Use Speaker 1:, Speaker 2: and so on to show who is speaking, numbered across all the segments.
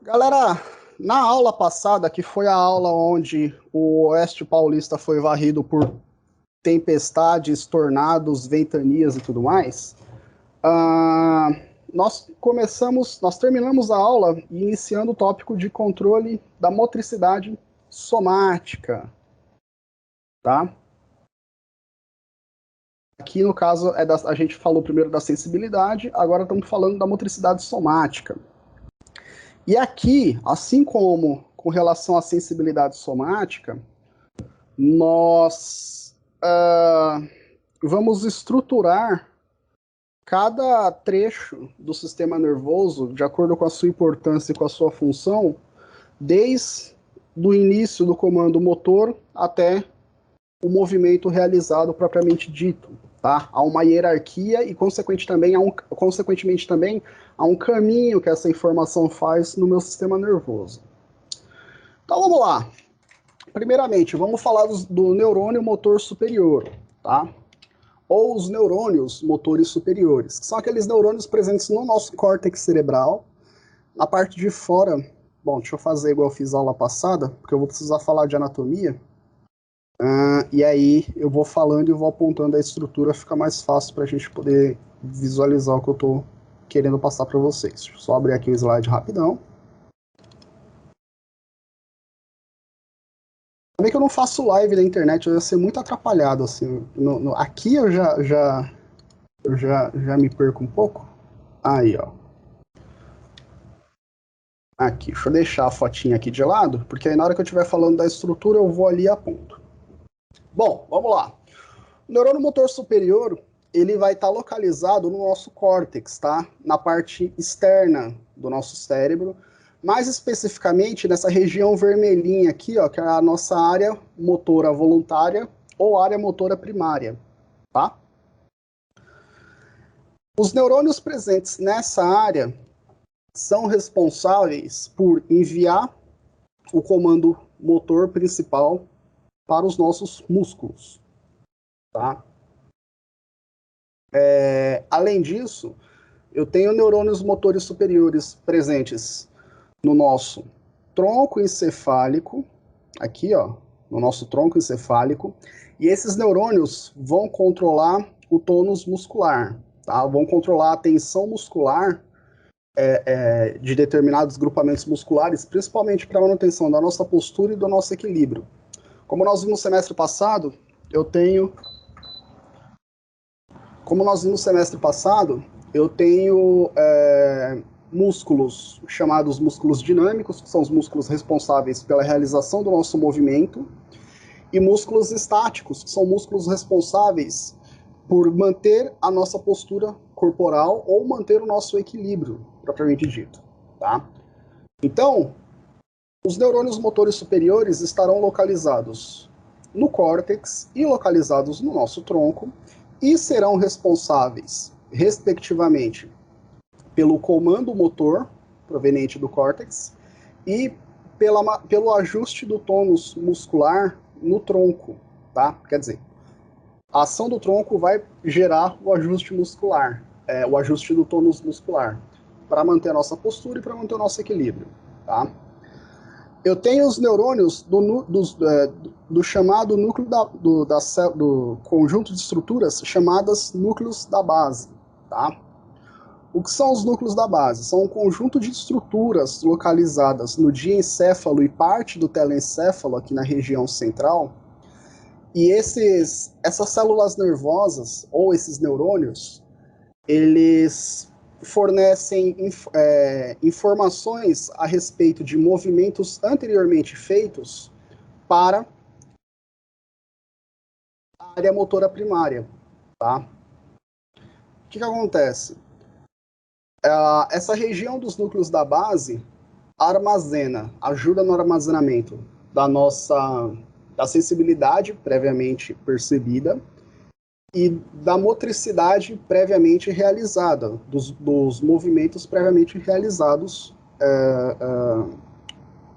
Speaker 1: Galera, na aula passada, que foi a aula onde o Oeste Paulista foi varrido por tempestades, tornados, ventanias e tudo mais, nós terminamos a aula iniciando o tópico de controle da motricidade somática, tá? Aqui, no caso, a gente falou primeiro da sensibilidade, agora estamos falando da motricidade somática. E aqui, assim como com relação à sensibilidade somática, nós vamos estruturar cada trecho do sistema nervoso de acordo com a sua importância e com a sua função, desde o início do comando motor até o movimento realizado propriamente dito. Tá? Há uma hierarquia e, consequentemente também, há um caminho que essa informação faz no meu sistema nervoso. Então, vamos lá. Primeiramente, vamos falar do neurônio motor superior, tá? Ou os neurônios motores superiores, que são aqueles neurônios presentes no nosso córtex cerebral, na parte de fora. Bom, deixa eu fazer igual eu fiz a aula passada, porque eu vou precisar falar de anatomia. E aí eu vou falando e vou apontando a estrutura, fica mais fácil para a gente poder visualizar o que eu estou querendo passar para vocês. Deixa eu só abrir aqui o slide rapidão. Também que eu não faço live na internet, eu ia ser muito atrapalhado, assim. Aqui eu já me perco um pouco. Aí, ó. Aqui, deixa eu deixar a fotinha aqui de lado, porque aí na hora que eu estiver falando da estrutura, eu vou ali e aponto. Bom, vamos lá. O neurônio motor superior, ele vai estar localizado no nosso córtex, tá? Na parte externa do nosso cérebro, mais especificamente nessa região vermelhinha aqui, ó, que é a nossa área motora voluntária ou área motora primária, tá? Os neurônios presentes nessa área são responsáveis por enviar o comando motor principal para os nossos músculos, tá? Além disso, eu tenho neurônios motores superiores presentes no nosso tronco encefálico, aqui, ó, no nosso tronco encefálico, e esses neurônios vão controlar o tônus muscular, tá? Vão controlar a tensão muscular de determinados grupamentos musculares, principalmente para a manutenção da nossa postura e do nosso equilíbrio. Como nós vimos no semestre passado, eu tenho músculos chamados músculos dinâmicos, que são os músculos responsáveis pela realização do nosso movimento, e músculos estáticos, que são músculos responsáveis por manter a nossa postura corporal ou manter o nosso equilíbrio, propriamente dito, tá? Então, os neurônios motores superiores estarão localizados no córtex e localizados no nosso tronco e serão responsáveis, respectivamente, pelo comando motor proveniente do córtex e pelo ajuste do tônus muscular no tronco, tá? Quer dizer, a ação do tronco vai gerar o ajuste muscular, o ajuste do tônus muscular, para manter a nossa postura e para manter o nosso equilíbrio, tá? Eu tenho os neurônios do chamado núcleo do conjunto de estruturas chamadas núcleos da base, tá? O que são os núcleos da base? São um conjunto de estruturas localizadas no diencéfalo e parte do telencéfalo, aqui na região central, e essas células nervosas, ou esses neurônios, eles fornecem informações a respeito de movimentos anteriormente feitos para a área motora primária, tá? O que acontece? Essa região dos núcleos da base ajuda no armazenamento da sensibilidade previamente percebida e da motricidade previamente realizada, dos movimentos previamente realizados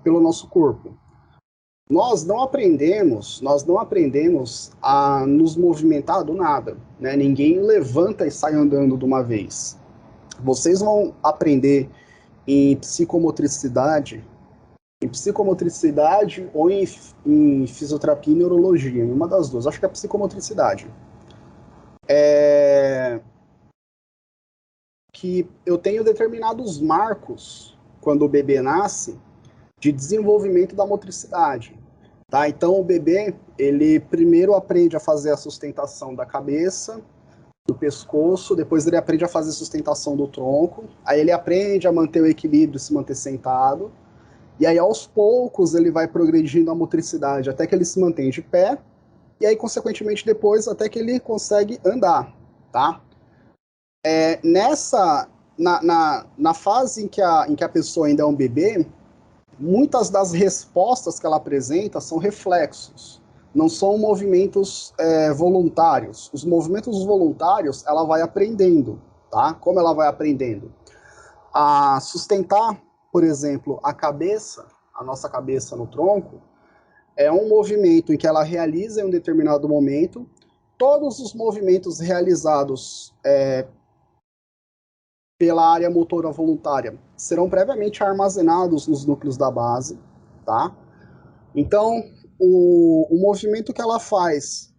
Speaker 1: pelo nosso corpo. Nós não aprendemos a nos movimentar do nada, né? Ninguém levanta e sai andando de uma vez. Vocês vão aprender em psicomotricidade, ou em fisioterapia e neurologia, em uma das duas. Acho que é psicomotricidade. Que eu tenho determinados marcos, quando o bebê nasce, de desenvolvimento da motricidade. Tá? Então, o bebê, ele primeiro aprende a fazer a sustentação da cabeça, do pescoço, depois ele aprende a fazer a sustentação do tronco, aí ele aprende a manter o equilíbrio, se manter sentado, e aí aos poucos ele vai progredindo a motricidade até que ele se mantém de pé, e aí consequentemente depois até que ele consegue andar, tá? Na fase em que a pessoa ainda é um bebê, muitas das respostas que ela apresenta são reflexos, não são movimentos voluntários. Os movimentos voluntários ela vai aprendendo, tá? Como ela vai aprendendo? A sustentar, por exemplo, a nossa cabeça no tronco, é um movimento em que ela realiza em um determinado momento. Todos os movimentos realizados pela área motora voluntária serão previamente armazenados nos núcleos da base, tá? Então, o movimento que ela faz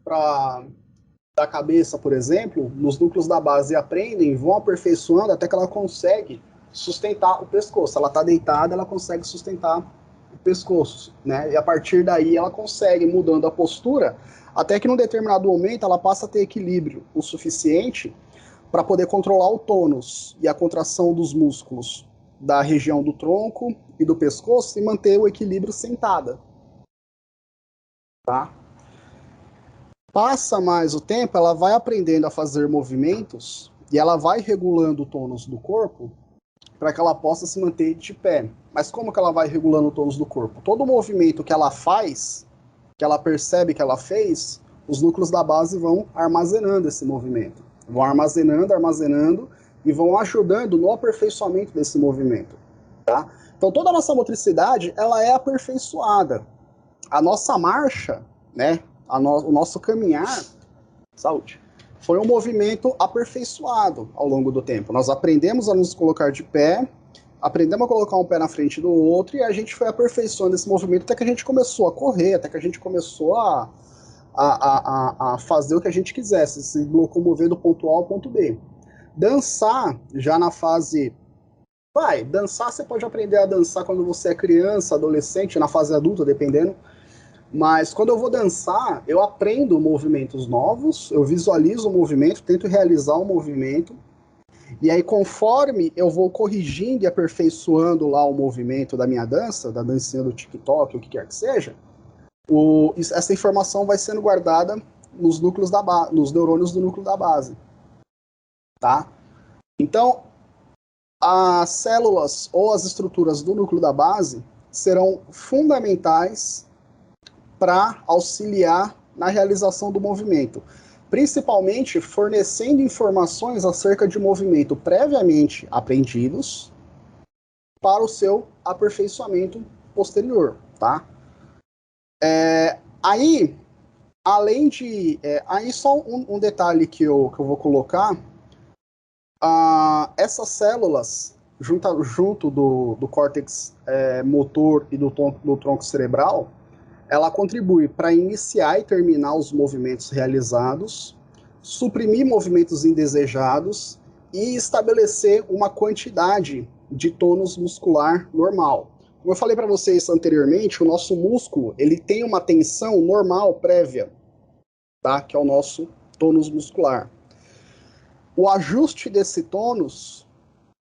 Speaker 1: da cabeça, por exemplo, nos núcleos da base aprendem, vão aperfeiçoando até que ela consegue sustentar o pescoço. Ela está deitada, ela consegue sustentar o pescoço, né? E a partir daí ela consegue, mudando a postura, até que num determinado momento ela passa a ter equilíbrio o suficiente para poder controlar o tônus e a contração dos músculos da região do tronco e do pescoço e manter o equilíbrio sentada. Tá? Passa mais o tempo, ela vai aprendendo a fazer movimentos e ela vai regulando o tônus do corpo para que ela possa se manter de pé. Mas como que ela vai regulando o tônus do corpo? Todo movimento que ela faz, que ela percebe que ela fez, os núcleos da base vão armazenando esse movimento. Vão armazenando e vão ajudando no aperfeiçoamento desse movimento. Tá? Então toda a nossa motricidade ela é aperfeiçoada. A nossa marcha, né, o nosso caminhar, saúde, foi um movimento aperfeiçoado ao longo do tempo. Nós aprendemos a nos colocar de pé, aprendemos a colocar um pé na frente do outro e a gente foi aperfeiçoando esse movimento até que a gente começou a correr, até que a gente começou a fazer o que a gente quisesse, se locomover do ponto A ao ponto B. Dançar, já na fase... dançar você pode aprender a dançar quando você é criança, adolescente, na fase adulta, dependendo. Mas quando eu vou dançar, eu aprendo movimentos novos, eu visualizo o movimento, tento realizar o movimento, e aí conforme eu vou corrigindo e aperfeiçoando lá o movimento da minha dança, da dancinha do TikTok, o que quer que seja, essa informação vai sendo guardada nos núcleos nos neurônios do núcleo da base. Tá? Então, as células ou as estruturas do núcleo da base serão fundamentais para auxiliar na realização do movimento, principalmente fornecendo informações acerca de movimento previamente aprendidos para o seu aperfeiçoamento posterior, tá? Aí, além de... aí só um detalhe que eu vou colocar, essas células, junto do córtex motor e do tronco cerebral, ela contribui para iniciar e terminar os movimentos realizados, suprimir movimentos indesejados e estabelecer uma quantidade de tônus muscular normal. Como eu falei para vocês anteriormente, o nosso músculo ele tem uma tensão normal prévia, tá? Que é o nosso tônus muscular. O ajuste desse tônus,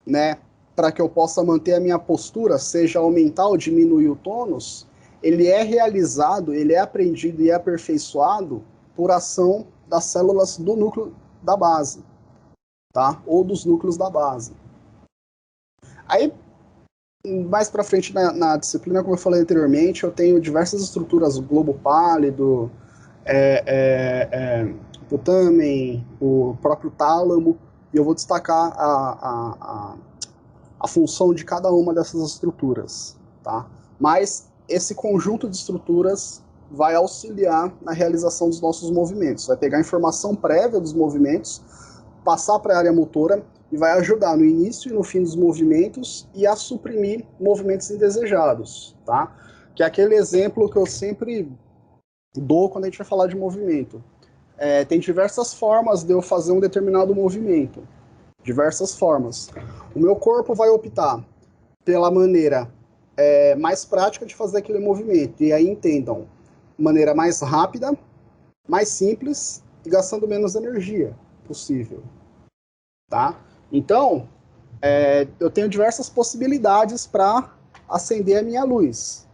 Speaker 1: né, para que eu possa manter a minha postura, seja aumentar ou diminuir o tônus, ele é realizado, ele é aprendido e é aperfeiçoado por ação das células do núcleo da base, tá? Ou dos núcleos da base. Aí, mais para frente na disciplina, como eu falei anteriormente, eu tenho diversas estruturas, o globo pálido, o tâmen, o próprio tálamo, e eu vou destacar a função de cada uma dessas estruturas, tá? Mas esse conjunto de estruturas vai auxiliar na realização dos nossos movimentos. Vai pegar a informação prévia dos movimentos, passar para a área motora e vai ajudar no início e no fim dos movimentos e a suprimir movimentos indesejados, tá? Que é aquele exemplo que eu sempre dou quando a gente vai falar de movimento. Tem diversas formas de eu fazer um determinado movimento. Diversas formas. O meu corpo vai optar pela maneira mais prática de fazer aquele movimento. E aí entendam, maneira mais rápida, mais simples e gastando menos energia possível. Tá? Então, eu tenho diversas possibilidades para acender a minha luz.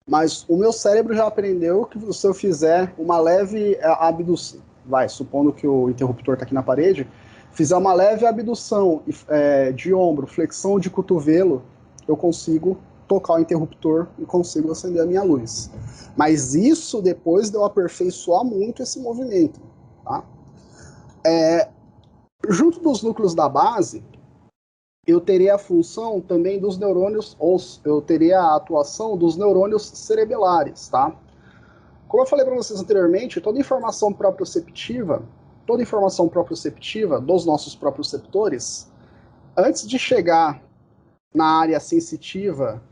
Speaker 1: Mas o meu cérebro já aprendeu que se eu fizer uma leve abdução, supondo que o interruptor está aqui na parede, fizer uma leve abdução de ombro, flexão de cotovelo, eu consigo tocar o interruptor e consigo acender a minha luz. Mas isso depois de eu aperfeiçoar muito esse movimento. Tá? Junto dos núcleos da base, eu teria a função também dos neurônios, ou eu teria a atuação dos neurônios cerebelares, tá? Como eu falei para vocês anteriormente, toda informação proprioceptiva dos nossos proprioceptores, antes de chegar na área sensitiva,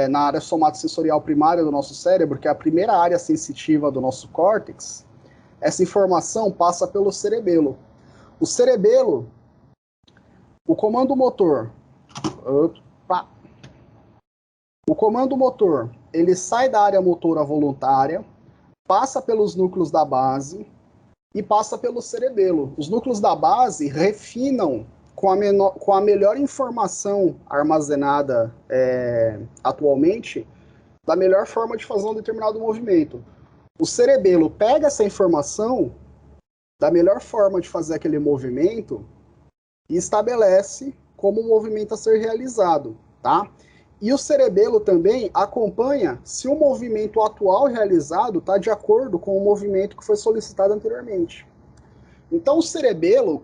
Speaker 1: na área somatosensorial primária do nosso cérebro, que é a primeira área sensitiva do nosso córtex, essa informação passa pelo cerebelo. O cerebelo, o comando motor, ele sai da área motora voluntária, passa pelos núcleos da base e passa pelo cerebelo. Os núcleos da base refinam com a melhor informação armazenada atualmente, da melhor forma de fazer um determinado movimento. O cerebelo pega essa informação da melhor forma de fazer aquele movimento e estabelece como o movimento a ser realizado, tá? E o cerebelo também acompanha se o movimento atual realizado está de acordo com o movimento que foi solicitado anteriormente. Então o cerebelo,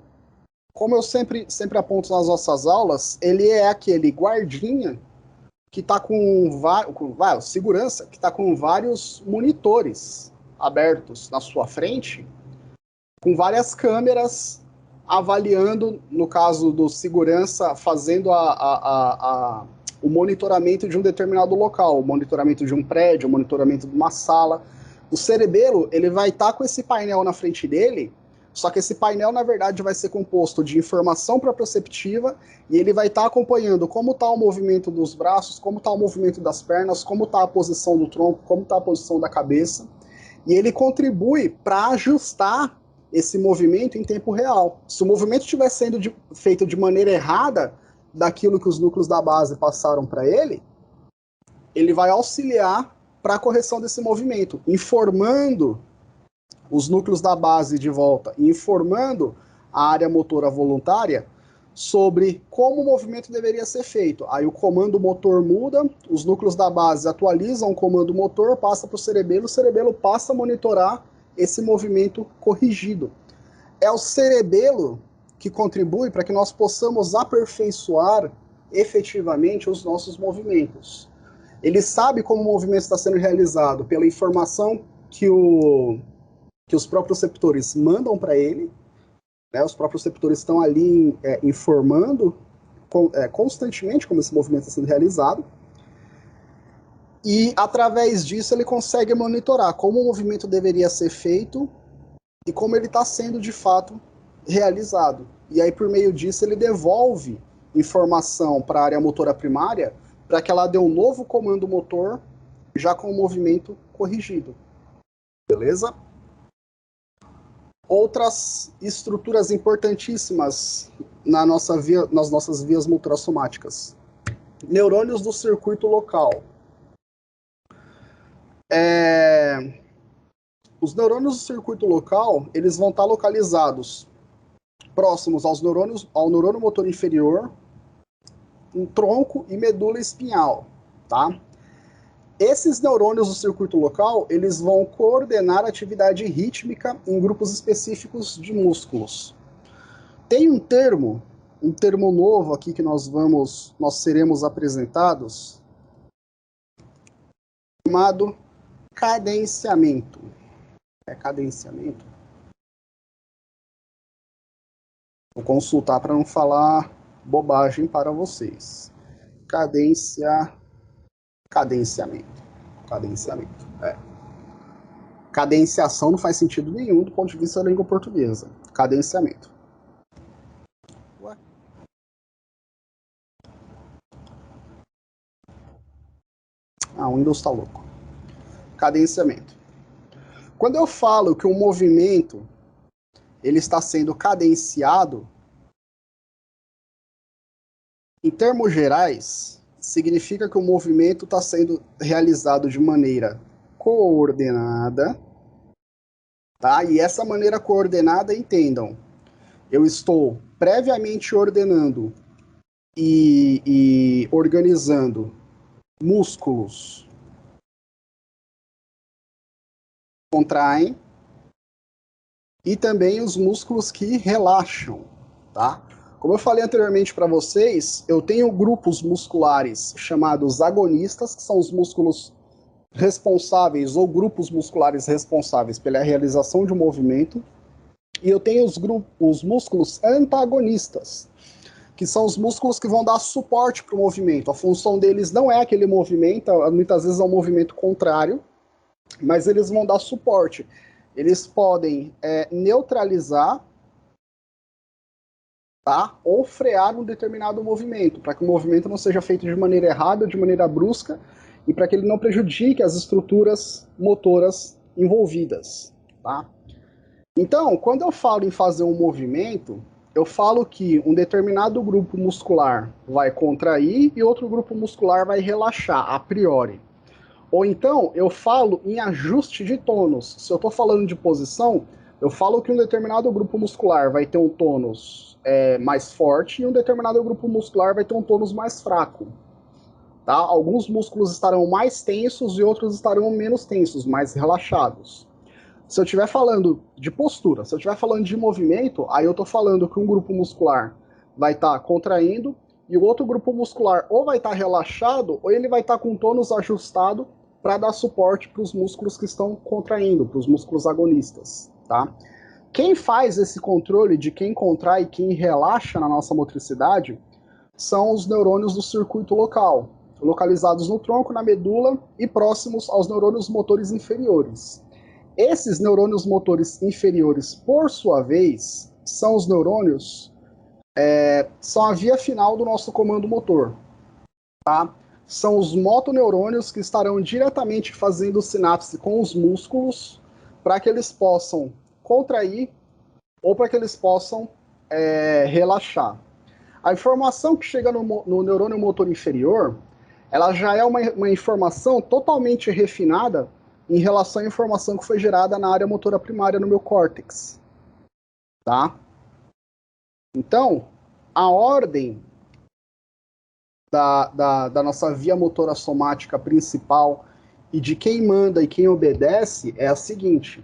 Speaker 1: como eu sempre aponto nas nossas aulas, ele é aquele guardinha que está segurança, que está com vários monitores abertos na sua frente, com várias câmeras avaliando, no caso do segurança, fazendo o monitoramento de um determinado local, o monitoramento de um prédio, o monitoramento de uma sala. O cerebelo, ele vai estar com esse painel na frente dele, só que esse painel, na verdade, vai ser composto de informação proprioceptiva e ele vai estar acompanhando como está o movimento dos braços, como está o movimento das pernas, como está a posição do tronco, como está a posição da cabeça. E ele contribui para ajustar esse movimento em tempo real. Se o movimento estiver sendo feito de maneira errada daquilo que os núcleos da base passaram para ele, ele vai auxiliar para a correção desse movimento, informando os núcleos da base de volta, informando a área motora voluntária sobre como o movimento deveria ser feito. Aí o comando motor muda, os núcleos da base atualizam o comando motor, passa para o cerebelo passa a monitorar esse movimento corrigido. É o cerebelo que contribui para que nós possamos aperfeiçoar efetivamente os nossos movimentos. Ele sabe como o movimento está sendo realizado pela informação que os proprioceptores mandam para ele, né? Os proprioceptores estão ali informando constantemente como esse movimento está sendo realizado, e através disso ele consegue monitorar como o movimento deveria ser feito e como ele está sendo de fato realizado. E aí, por meio disso, ele devolve informação para a área motora primária para que ela dê um novo comando motor já com o movimento corrigido. Beleza? Outras estruturas importantíssimas nas nossas vias motorassomáticas. Neurônios do circuito local. Os neurônios do circuito local, eles vão estar localizados próximos ao neurônio motor inferior, em tronco e medula espinhal, tá? Esses neurônios do circuito local, eles vão coordenar a atividade rítmica em grupos específicos de músculos. Tem um termo novo aqui que nós seremos apresentados, chamado cadenciamento. Cadenciamento? Vou consultar para não falar bobagem para vocês. Cadenciamento. Cadenciamento. Cadenciação não faz sentido nenhum do ponto de vista da língua portuguesa. Cadenciamento. Ué? O Windows está louco. Cadenciamento. Quando eu falo que um movimento ele está sendo cadenciado, em termos gerais, significa que o movimento está sendo realizado de maneira coordenada, tá? E essa maneira coordenada, entendam, eu estou previamente ordenando e organizando músculos contraem e também os músculos que relaxam, tá? Como eu falei anteriormente para vocês, eu tenho grupos musculares chamados agonistas, que são os músculos responsáveis ou grupos musculares responsáveis pela realização de um movimento, e eu tenho os músculos antagonistas, que são os músculos que vão dar suporte para o movimento. A função deles não é aquele movimento, muitas vezes é um movimento contrário, mas eles vão dar suporte. Eles podem neutralizar, tá? Ou frear um determinado movimento, para que o movimento não seja feito de maneira errada, de maneira brusca, e para que ele não prejudique as estruturas motoras envolvidas, tá? Então, quando eu falo em fazer um movimento, eu falo que um determinado grupo muscular vai contrair e outro grupo muscular vai relaxar, a priori. Ou então, eu falo em ajuste de tônus. Se eu estou falando de posição, eu falo que um determinado grupo muscular vai ter um tônus mais forte e um determinado grupo muscular vai ter um tônus mais fraco. Tá? Alguns músculos estarão mais tensos e outros estarão menos tensos, mais relaxados. Se eu estiver falando de postura, se eu estiver falando de movimento, aí eu estou falando que um grupo muscular vai estar contraindo e o outro grupo muscular ou vai estar relaxado ou ele vai estar com o tônus ajustado para dar suporte para os músculos que estão contraindo, para os músculos agonistas. Tá? Quem faz esse controle de quem contrai e quem relaxa na nossa motricidade são os neurônios do circuito local, localizados no tronco, na medula e próximos aos neurônios motores inferiores. Esses neurônios motores inferiores, por sua vez, são os neurônios, são a via final do nosso comando motor. Tá? São os motoneurônios que estarão diretamente fazendo sinapse com os músculos para que eles possam contrair ou para que eles possam relaxar. A informação que chega no neurônio motor inferior, ela já é uma informação totalmente refinada em relação à informação que foi gerada na área motora primária no meu córtex. Tá? Então, a ordem da nossa via motora somática principal e de quem manda e quem obedece é a seguinte.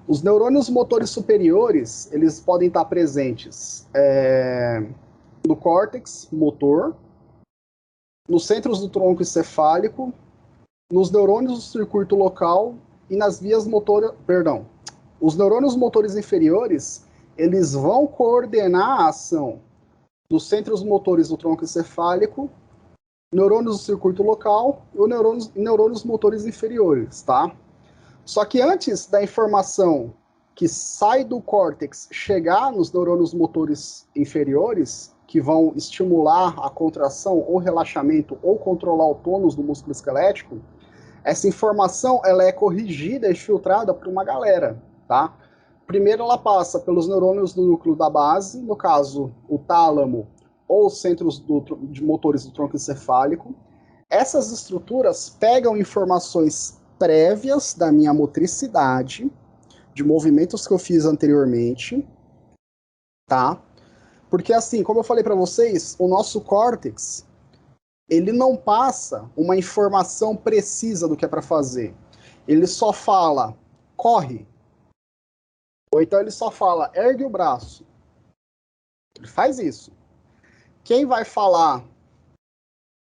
Speaker 1: Os neurônios motores superiores, eles podem estar presentes no córtex motor, nos centros do tronco encefálico, nos neurônios do circuito local e nas vias motoras, os neurônios motores inferiores, eles vão coordenar a ação dos centros motores do tronco encefálico, neurônios do circuito local e neurônios motores inferiores, tá? Só que antes da informação que sai do córtex chegar nos neurônios motores inferiores, que vão estimular a contração ou relaxamento ou controlar o tônus do músculo esquelético, essa informação ela é corrigida e filtrada por uma galera, tá? Primeiro ela passa pelos neurônios do núcleo da base, no caso o tálamo ou os centros de motores do tronco encefálico. Essas estruturas pegam informações prévias da minha motricidade, de movimentos que eu fiz anteriormente, tá? Porque assim, como eu falei para vocês, o nosso córtex, ele não passa uma informação precisa do que é para fazer. Ele só fala, corre. Ou então ele só fala, ergue o braço. Ele faz isso. Quem vai falar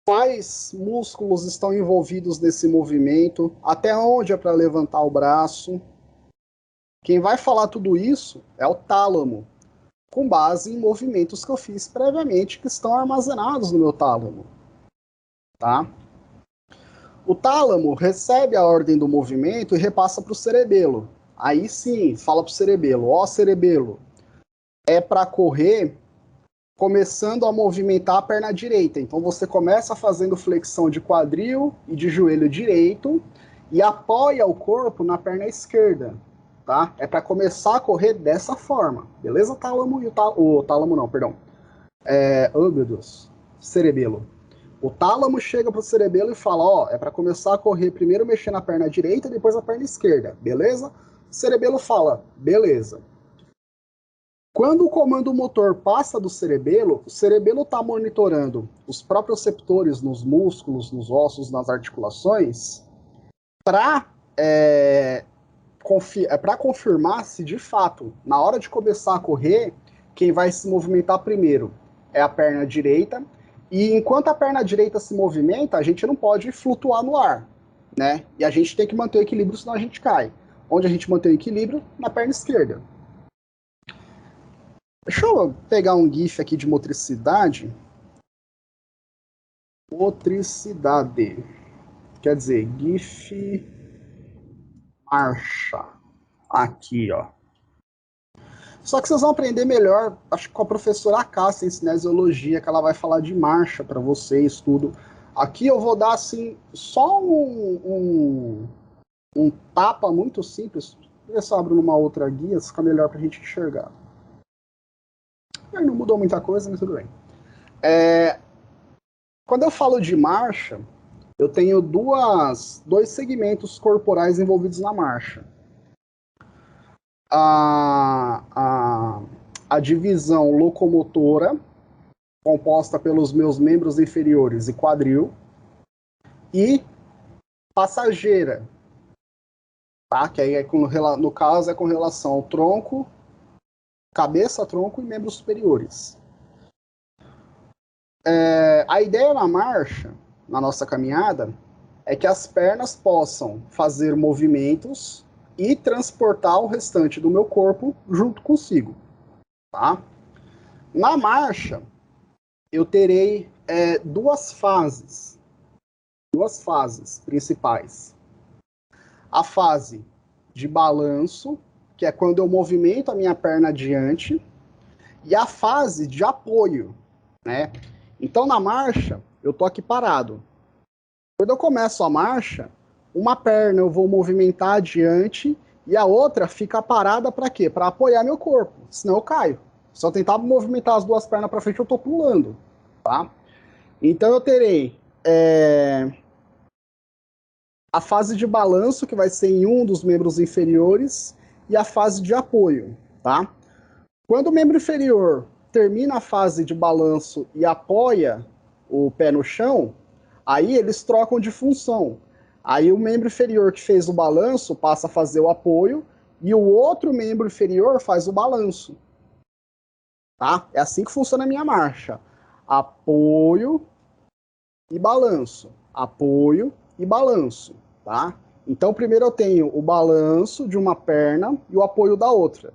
Speaker 1: quais músculos estão envolvidos nesse movimento, até onde é para levantar o braço. Quem vai falar tudo isso é o tálamo. com base em movimentos que eu fiz previamente que estão armazenados no meu tálamo, tá? O tálamo recebe a ordem do movimento e repassa para o cerebelo. Aí sim, fala para o cerebelo, ó cerebelo, é para correr começando a movimentar a perna direita. Então você começa fazendo flexão de quadril e de joelho direito e apoia o corpo na perna esquerda, tá? É para começar a correr dessa forma, beleza? Tálamo e o tálamo não, perdão. Oh meu Deus, cerebelo. O tálamo chega pro cerebelo e fala, ó, é para começar a correr primeiro mexendo a perna direita, depois a perna esquerda, beleza? O cerebelo fala, beleza. Quando o comando motor passa do cerebelo, o cerebelo está monitorando os proprioceptores nos músculos, nos ossos, nas articulações, para confirmar se de fato, na hora de começar a correr, quem vai se movimentar primeiro é a perna direita. E enquanto a perna direita se movimenta, a gente não pode flutuar no ar, né? E a gente tem que manter o equilíbrio, senão a gente cai. Onde a gente mantém o equilíbrio? Na perna esquerda. Deixa eu pegar um GIF aqui de motricidade. Motricidade. Quer dizer, GIF marcha. Aqui, ó. Só que vocês vão aprender melhor, acho que com a professora Cássia em cinesiologia, que ela vai falar de marcha para vocês, tudo. Aqui eu vou dar, assim, só um tapa muito simples. Vê se eu abro numa outra guia, fica melhor para a gente enxergar. Não mudou muita coisa, mas tudo bem. Quando eu falo de marcha, eu tenho dois segmentos corporais envolvidos na marcha. A divisão locomotora, composta pelos meus membros inferiores e quadril, e passageira, tá? Que aí no caso é com relação ao tronco, cabeça, tronco e membros superiores. A ideia na marcha, na nossa caminhada, é que as pernas possam fazer movimentos e transportar o restante do meu corpo junto consigo, tá? Na marcha, eu terei duas fases principais. A fase de balanço, que é quando eu movimento a minha perna adiante, e a fase de apoio, né? Então, na marcha, eu tô aqui parado. Quando eu começo a marcha, uma perna eu vou movimentar adiante e a outra fica parada para quê? Para apoiar meu corpo, senão eu caio. Se eu tentar movimentar as duas pernas para frente, eu tô pulando, tá? Então eu terei a fase de balanço, que vai ser em um dos membros inferiores, e a fase de apoio, tá? Quando o membro inferior termina a fase de balanço e apoia o pé no chão, aí eles trocam de função. Aí o membro inferior que fez o balanço passa a fazer o apoio e o outro membro inferior faz o balanço. Tá? É assim que funciona a minha marcha. Apoio e balanço. Apoio e balanço. Tá? Então primeiro eu tenho o balanço de uma perna e o apoio da outra.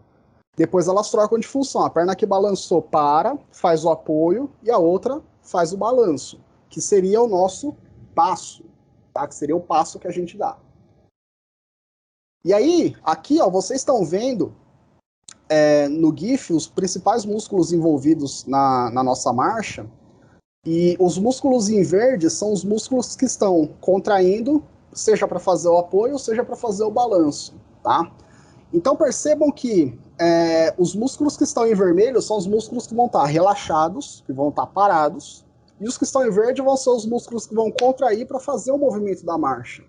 Speaker 1: Depois elas trocam de função. A perna que balançou para, faz o apoio, e a outra faz o balanço, que seria o nosso passo, tá? Que seria o passo que a gente dá. E aí, aqui, ó, vocês estão vendo no GIF os principais músculos envolvidos na nossa marcha. E os músculos em verde são os músculos que estão contraindo, seja para fazer o apoio, seja para fazer o balanço, tá? Então percebam que os músculos que estão em vermelho são os músculos que vão estar relaxados, que vão estar parados, e os que estão em verde vão ser os músculos que vão contrair para fazer o movimento da marcha.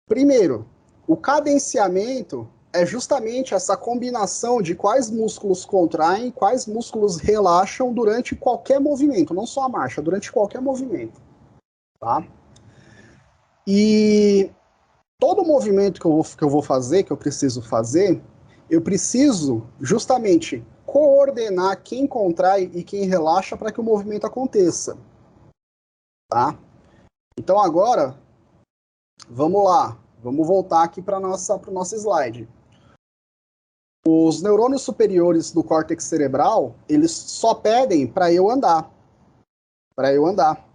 Speaker 1: Primeiro, o cadenciamento é justamente essa combinação de quais músculos contraem, quais músculos relaxam durante qualquer movimento, não só a marcha, durante qualquer movimento, tá? E todo movimento que eu vou fazer, que eu preciso fazer, eu preciso justamente coordenar quem contrai e quem relaxa para que o movimento aconteça, tá? Então agora, vamos lá, vamos voltar aqui para o nosso slide. Os neurônios superiores do córtex cerebral, eles só pedem para eu andar. Para eu andar.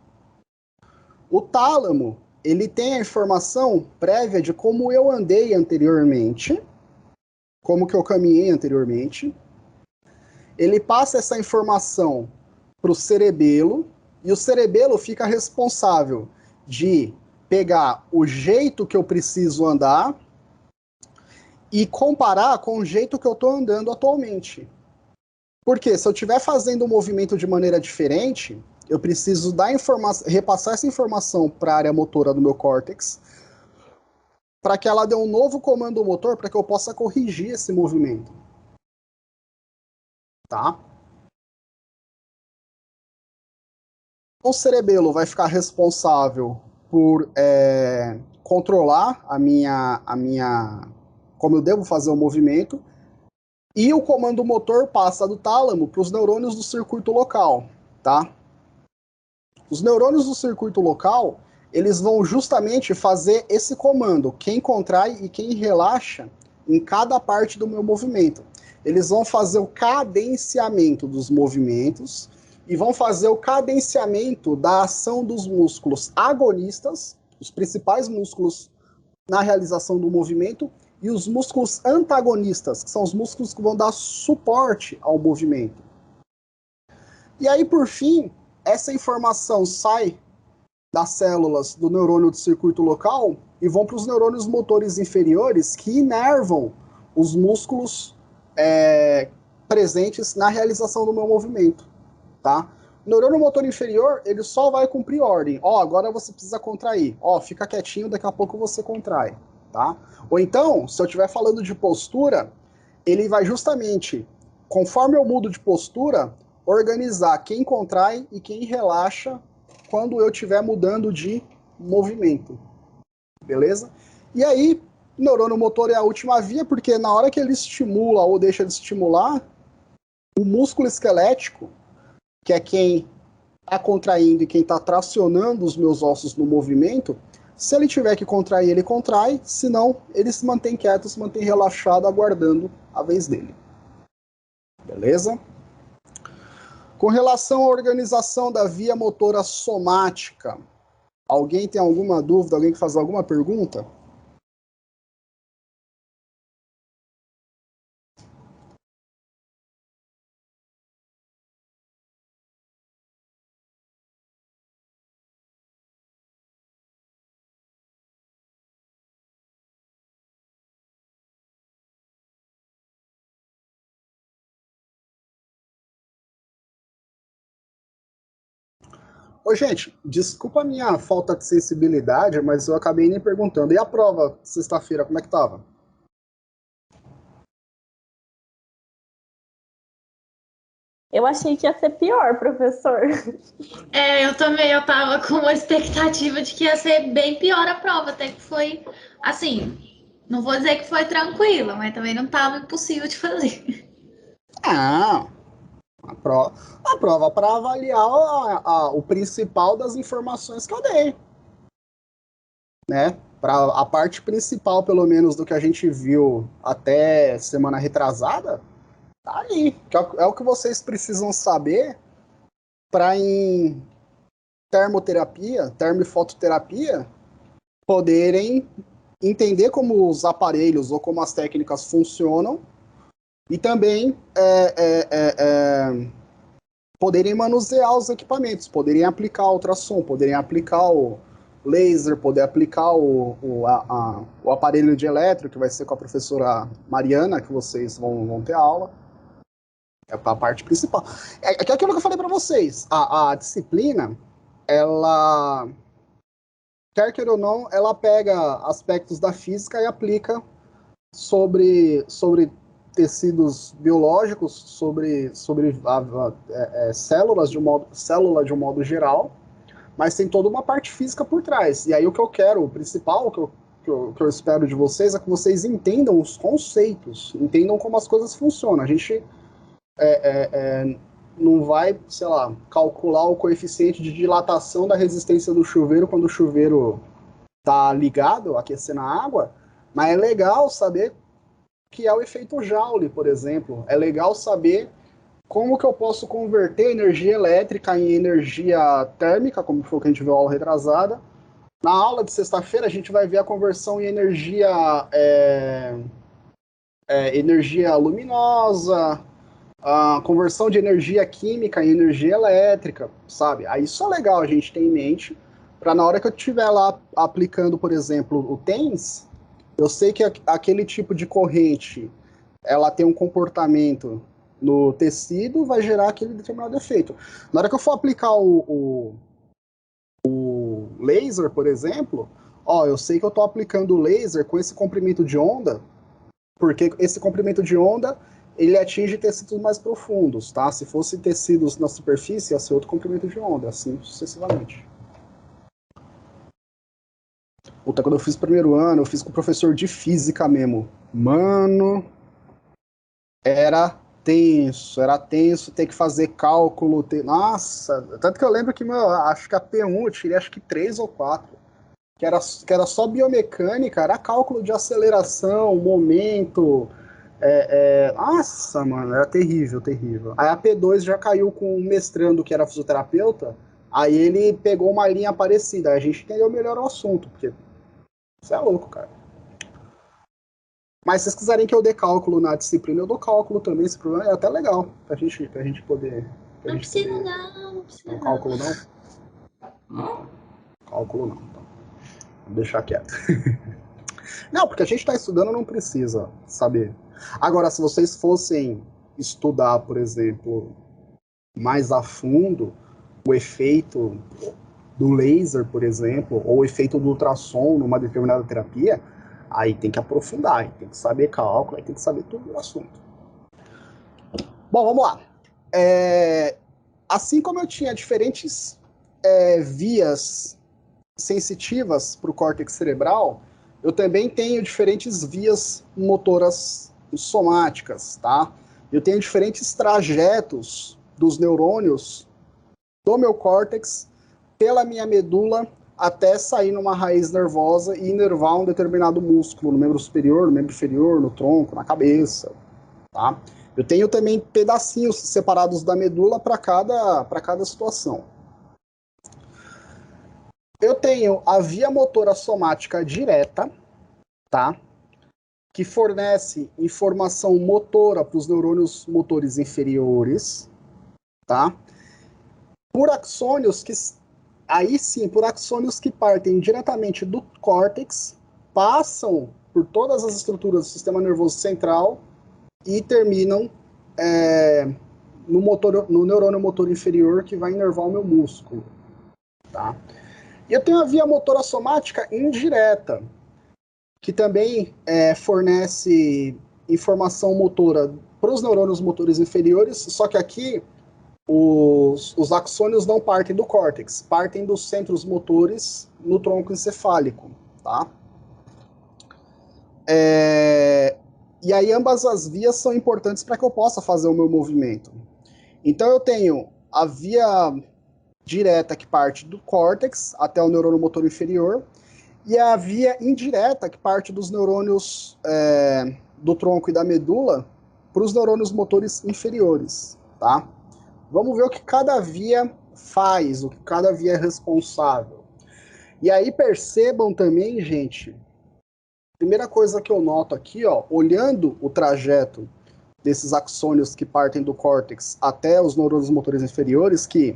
Speaker 1: O tálamo, ele tem a informação prévia de como eu andei anteriormente, como que eu caminhei anteriormente. Ele passa essa informação para o cerebelo, e o cerebelo fica responsável de pegar o jeito que eu preciso andar e comparar com o jeito que eu estou andando atualmente. Porque se eu estiver fazendo um movimento de maneira diferente, eu preciso repassar essa informação para a área motora do meu córtex, para que ela dê um novo comando motor para que eu possa corrigir esse movimento. Tá? O cerebelo vai ficar responsável por controlar como eu devo fazer o movimento, e o comando motor passa do tálamo para os neurônios do circuito local, tá? Os neurônios do circuito local, eles vão justamente fazer esse comando, quem contrai e quem relaxa em cada parte do meu movimento. Eles vão fazer o cadenciamento dos movimentos e vão fazer o cadenciamento da ação dos músculos agonistas, os principais músculos na realização do movimento, e os músculos antagonistas, que são os músculos que vão dar suporte ao movimento. E aí, por fim, essa informação sai das células do neurônio do circuito local e vão para os neurônios motores inferiores, que inervam os músculos presentes na realização do meu movimento, tá? O neurônio motor inferior, ele só vai cumprir ordem. Agora você precisa contrair. Fica quietinho, daqui a pouco você contrai, tá? Ou então, se eu estiver falando de postura, ele vai justamente, conforme eu mudo de postura, organizar quem contrai e quem relaxa quando eu estiver mudando de movimento. Beleza? E aí, o neurônio motor é a última via, porque na hora que ele estimula ou deixa de estimular, o músculo esquelético, que é quem está contraindo e quem está tracionando os meus ossos no movimento, se ele tiver que contrair, ele contrai, senão ele se mantém quieto, se mantém relaxado, aguardando a vez dele. Beleza? Com relação à organização da via motora somática, alguém tem alguma dúvida? Alguém quer fazer alguma pergunta? Ô, gente, desculpa a minha falta de sensibilidade, mas eu acabei nem perguntando. E a prova, sexta-feira, como é que tava?
Speaker 2: Eu achei que ia ser pior, professor.
Speaker 3: Eu também, eu tava com uma expectativa de que ia ser bem pior a prova, até que foi, assim, não vou dizer que foi tranquila, mas também não tava impossível de fazer.
Speaker 1: A prova para avaliar o principal das informações que eu dei. Né? Para a parte principal, pelo menos, do que a gente viu até semana retrasada, tá ali. Que é o que vocês precisam saber para em termoterapia, termofototerapia, poderem entender como os aparelhos ou como as técnicas funcionam e também poderem manusear os equipamentos, poderem aplicar ultrassom, poderem aplicar o laser, poder aplicar o aparelho de eletro, que vai ser com a professora Mariana, que vocês vão ter aula. É a parte principal. É aquilo que eu falei para vocês. A disciplina, ela, quer queira ou não, ela pega aspectos da física e aplica sobre tecidos biológicos, sobre células célula de um modo geral, mas tem toda uma parte física por trás. E aí o que eu quero, o principal que eu espero de vocês é que vocês entendam os conceitos, entendam como as coisas funcionam. A gente não vai, sei lá, calcular o coeficiente de dilatação da resistência do chuveiro quando o chuveiro está ligado, aquecendo a água, mas é legal saber que é o efeito Joule, por exemplo. É legal saber como que eu posso converter energia elétrica em energia térmica, como foi o que a gente viu a aula retrasada. Na aula de sexta-feira, a gente vai ver a conversão em energia luminosa, a conversão de energia química em energia elétrica, sabe? Aí isso é legal a gente ter em mente, para na hora que eu estiver lá aplicando, por exemplo, o TENS, eu sei que aquele tipo de corrente, ela tem um comportamento no tecido, vai gerar aquele determinado efeito. Na hora que eu for aplicar o laser, por exemplo, ó, eu sei que eu estou aplicando o laser com esse comprimento de onda, porque esse comprimento de onda ele atinge tecidos mais profundos, tá? Se fosse tecidos na superfície, ia ser outro comprimento de onda, assim sucessivamente. Puta, quando eu fiz o primeiro ano, eu fiz com o professor de física mesmo. Mano, era tenso ter que fazer cálculo. Nossa, tanto que eu lembro que, meu, acho que a P1 eu tirei acho que 3 ou 4. Que era só biomecânica, era cálculo de aceleração, momento. Nossa, mano, era terrível, terrível. Aí a P2 já caiu com um mestrando que era fisioterapeuta, aí ele pegou uma linha parecida, aí a gente entendeu melhor o assunto, porque isso é louco, cara. Mas se vocês quiserem que eu dê cálculo na disciplina, eu dou cálculo também, esse problema é até legal, pra gente poder...
Speaker 3: Não precisa não, não precisa
Speaker 1: Não, cálculo não? Cálculo não, então. Vou deixar quieto. Não, porque a gente está estudando, não precisa saber. Agora, se vocês fossem estudar, por exemplo, mais a fundo o efeito do laser, por exemplo, ou o efeito do ultrassom numa determinada terapia, aí tem que aprofundar, aí tem que saber cálculo, aí tem que saber tudo do assunto. Bom, vamos lá. Assim como eu tinha diferentes vias sensitivas para o córtex cerebral, eu também tenho diferentes vias motoras somáticas, tá? Eu tenho diferentes trajetos dos neurônios do meu córtex pela minha medula até sair numa raiz nervosa e inervar um determinado músculo, no membro superior, no membro inferior, no tronco, na cabeça, tá? Eu tenho também pedacinhos separados da medula para cada situação. Eu tenho a via motora somática direta, tá? Que fornece informação motora para os neurônios motores inferiores, tá? Por axônios que por axônios que partem diretamente do córtex, passam por todas as estruturas do sistema nervoso central e terminam no neurônio motor inferior que vai inervar o meu músculo, tá? E eu tenho a via motora somática indireta, que também fornece informação motora para os neurônios motores inferiores, só que aqui os axônios não partem do córtex, partem dos centros motores no tronco encefálico, tá? E aí ambas as vias são importantes para que eu possa fazer o meu movimento. Então eu tenho a via direta que parte do córtex até o neurônio motor inferior, e a via indireta que parte dos neurônios do tronco e da medula para os neurônios motores inferiores, tá? Vamos ver o que cada via faz, o que cada via é responsável. E aí percebam também, gente, primeira coisa que eu noto aqui, ó, olhando o trajeto desses axônios que partem do córtex até os neurônios motores inferiores, que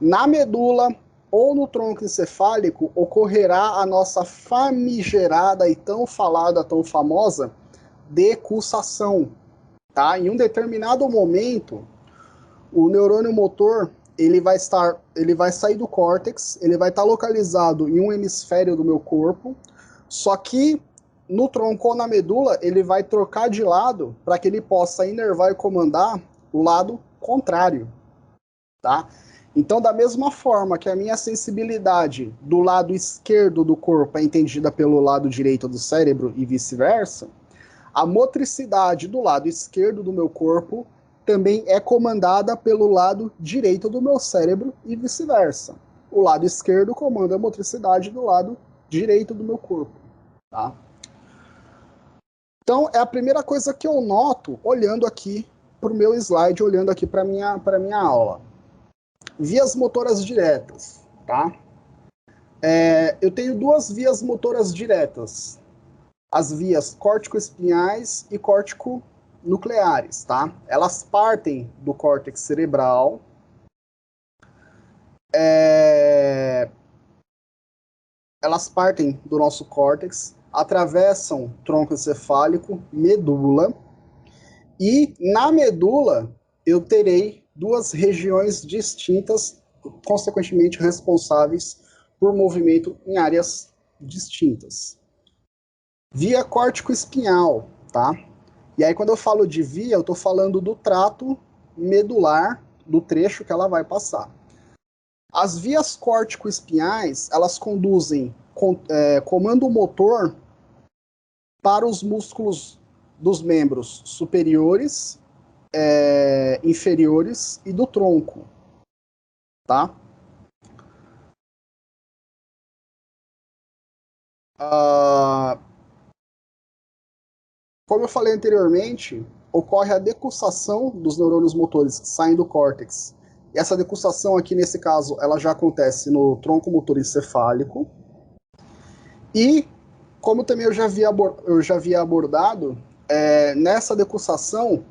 Speaker 1: na medula ou no tronco encefálico ocorrerá a nossa famigerada e tão falada, tão famosa decussação, tá? Em um determinado momento, o neurônio motor ele vai sair do córtex, ele vai estar localizado em um hemisfério do meu corpo, só que no tronco ou na medula ele vai trocar de lado para que ele possa inervar e comandar o lado contrário, tá? Então, da mesma forma que a minha sensibilidade do lado esquerdo do corpo é entendida pelo lado direito do cérebro e vice-versa, a motricidade do lado esquerdo do meu corpo também é comandada pelo lado direito do meu cérebro e vice-versa. O lado esquerdo comanda a motricidade do lado direito do meu corpo, tá? Então, é a primeira coisa que eu noto olhando aqui para o meu slide, olhando aqui para a minha aula. Vias motoras diretas, tá? Eu tenho duas vias motoras diretas. As vias córtico-espinhais e córtico-nucleares, tá? Elas partem do córtex cerebral, elas partem do nosso córtex, atravessam tronco encefálico, medula, e na medula eu terei duas regiões distintas, consequentemente responsáveis por movimento em áreas distintas. Via córtico-espinhal, tá? E aí quando eu falo de via, eu estou falando do trato medular, do trecho que ela vai passar. As vias córtico-espinhais, elas conduzem comando motor para os músculos dos membros superiores, inferiores e do tronco, tá? Como eu falei anteriormente, ocorre a decussação dos neurônios motores que saem do córtex. E essa decussação aqui, nesse caso, ela já acontece no tronco motor encefálico. E, como também eu já havia abordado, nessa decussação,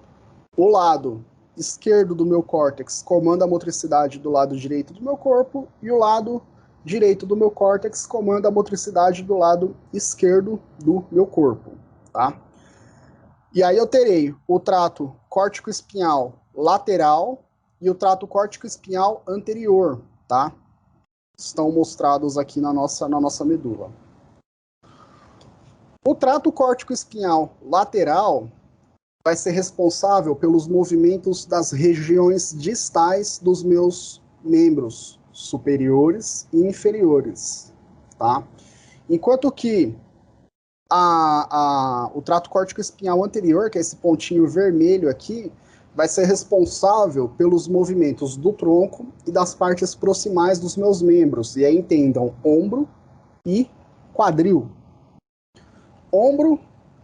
Speaker 1: o lado esquerdo do meu córtex comanda a motricidade do lado direito do meu corpo e o lado direito do meu córtex comanda a motricidade do lado esquerdo do meu corpo, tá? E aí eu terei o trato córtico-espinhal lateral e o trato córtico-espinhal anterior, tá? Estão mostrados aqui na nossa medula. O trato córtico-espinhal lateral vai ser responsável pelos movimentos das regiões distais dos meus membros superiores e inferiores, tá? Enquanto que o trato córtico-espinhal anterior, que é esse pontinho vermelho aqui, vai ser responsável pelos movimentos do tronco e das partes proximais dos meus membros. E aí entendam, ombro e quadril. Ombro,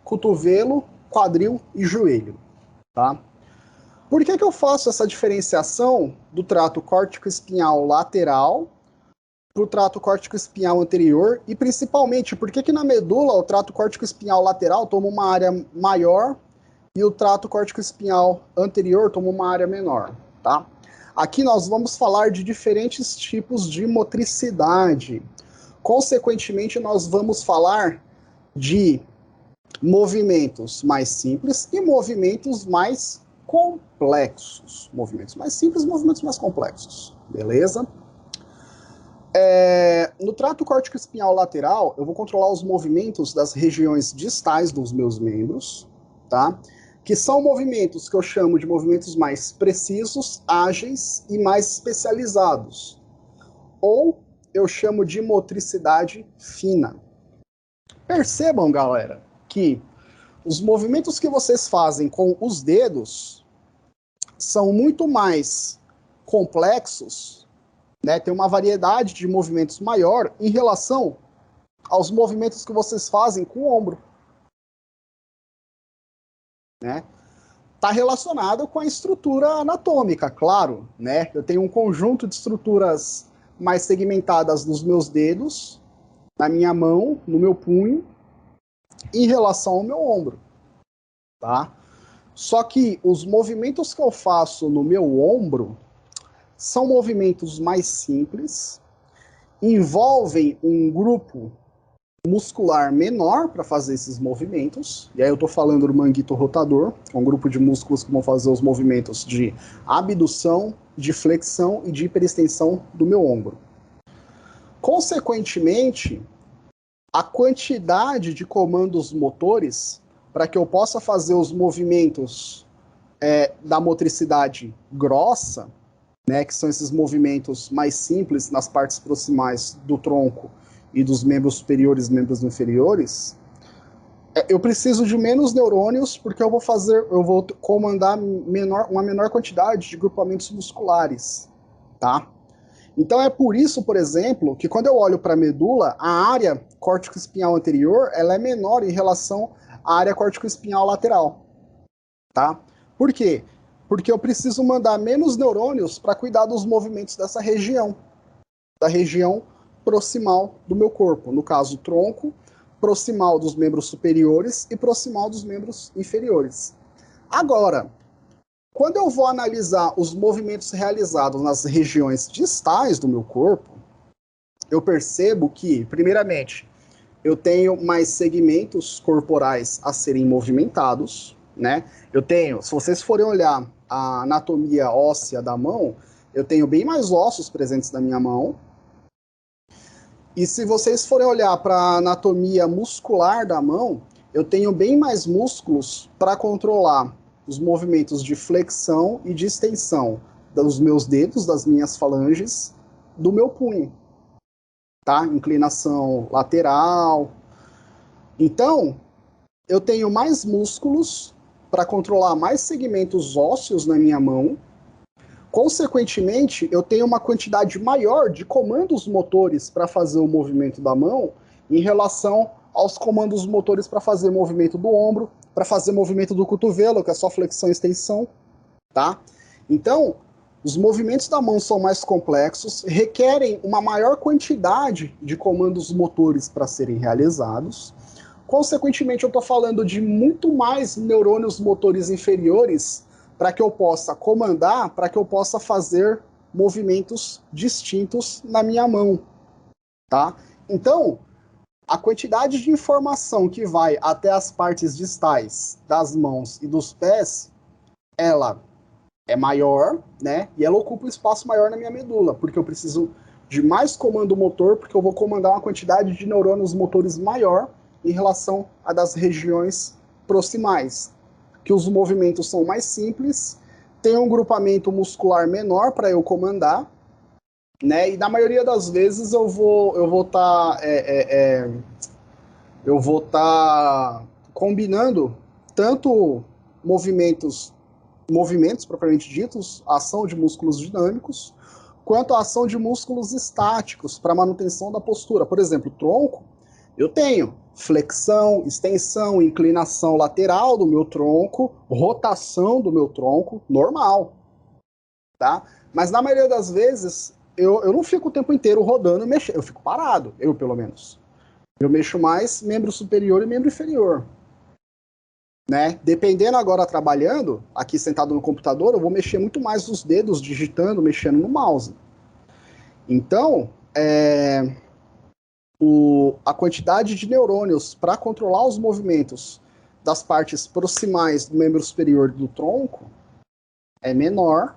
Speaker 1: cotovelo, quadril e joelho, tá? Por que eu faço essa diferenciação do trato córtico-espinhal lateral para o trato córtico-espinhal anterior? E principalmente, por que na medula o trato córtico-espinhal lateral toma uma área maior e o trato córtico-espinhal anterior toma uma área menor, tá? Aqui nós vamos falar de diferentes tipos de motricidade. Consequentemente, nós vamos falar de movimentos mais simples e movimentos mais complexos. Movimentos mais simples e movimentos mais complexos. Beleza? No trato córtico-espinhal lateral, eu vou controlar os movimentos das regiões distais dos meus membros, tá? Que são movimentos que eu chamo de movimentos mais precisos, ágeis e mais especializados. Ou eu chamo de motricidade fina. Percebam, galera, que os movimentos que vocês fazem com os dedos são muito mais complexos, né? Tem uma variedade de movimentos maior em relação aos movimentos que vocês fazem com o ombro, né? Está relacionado com a estrutura anatômica, claro, né? Eu tenho um conjunto de estruturas mais segmentadas nos meus dedos, na minha mão, no meu punho, em relação ao meu ombro, tá? Só que os movimentos que eu faço no meu ombro são movimentos mais simples, envolvem um grupo muscular menor para fazer esses movimentos, e aí eu estou falando do manguito rotador, que é um grupo de músculos que vão fazer os movimentos de abdução, de flexão e de hiperextensão do meu ombro. Consequentemente, a quantidade de comandos motores para que eu possa fazer os movimentos da motricidade grossa, né, que são esses movimentos mais simples nas partes proximais do tronco e dos membros superiores e membros inferiores, eu preciso de menos neurônios porque eu vou comandar uma menor quantidade de grupamentos musculares, tá? Então é por isso, por exemplo, que quando eu olho para a medula, a área córtico-espinhal anterior ela é menor em relação a área córtico-espinhal lateral, tá? Por quê? Porque eu preciso mandar menos neurônios para cuidar dos movimentos dessa região, da região proximal do meu corpo, no caso, tronco, proximal dos membros superiores e proximal dos membros inferiores. Agora, quando eu vou analisar os movimentos realizados nas regiões distais do meu corpo, eu percebo que, primeiramente, eu tenho mais segmentos corporais a serem movimentados, né? Eu tenho, se vocês forem olhar a anatomia óssea da mão, eu tenho bem mais ossos presentes na minha mão. E se vocês forem olhar para a anatomia muscular da mão, eu tenho bem mais músculos para controlar os movimentos de flexão e de extensão dos meus dedos, das minhas falanges, do meu punho, tá? Inclinação lateral. Então, eu tenho mais músculos para controlar mais segmentos ósseos na minha mão. Consequentemente, eu tenho uma quantidade maior de comandos motores para fazer o movimento da mão em relação aos comandos motores para fazer o movimento do ombro, para fazer o movimento do cotovelo, que é só flexão e extensão, tá? Então, os movimentos da mão são mais complexos, requerem uma maior quantidade de comandos motores para serem realizados. Consequentemente, eu estou falando de muito mais neurônios motores inferiores para que eu possa comandar, para que eu possa fazer movimentos distintos na minha mão, tá? Então, a quantidade de informação que vai até as partes distais das mãos e dos pés, ela é maior, né? E ela ocupa um espaço maior na minha medula, porque eu preciso de mais comando motor, porque eu vou comandar uma quantidade de neurônios motores maior em relação a das regiões proximais, que os movimentos são mais simples, tem um grupamento muscular menor para eu comandar, né? E na maioria das vezes eu vou estar combinando tanto movimentos propriamente ditos, a ação de músculos dinâmicos, quanto a ação de músculos estáticos para manutenção da postura. Por exemplo, tronco, eu tenho flexão, extensão, inclinação lateral do meu tronco, rotação do meu tronco, normal, tá? Mas na maioria das vezes, eu não fico o tempo inteiro rodando e mexendo, eu fico parado, eu pelo menos. Eu mexo mais membro superior e membro inferior, né? Dependendo agora trabalhando, aqui sentado no computador, eu vou mexer muito mais os dedos, digitando, mexendo no mouse. Então, a quantidade de neurônios para controlar os movimentos das partes proximais do membro superior do tronco é menor.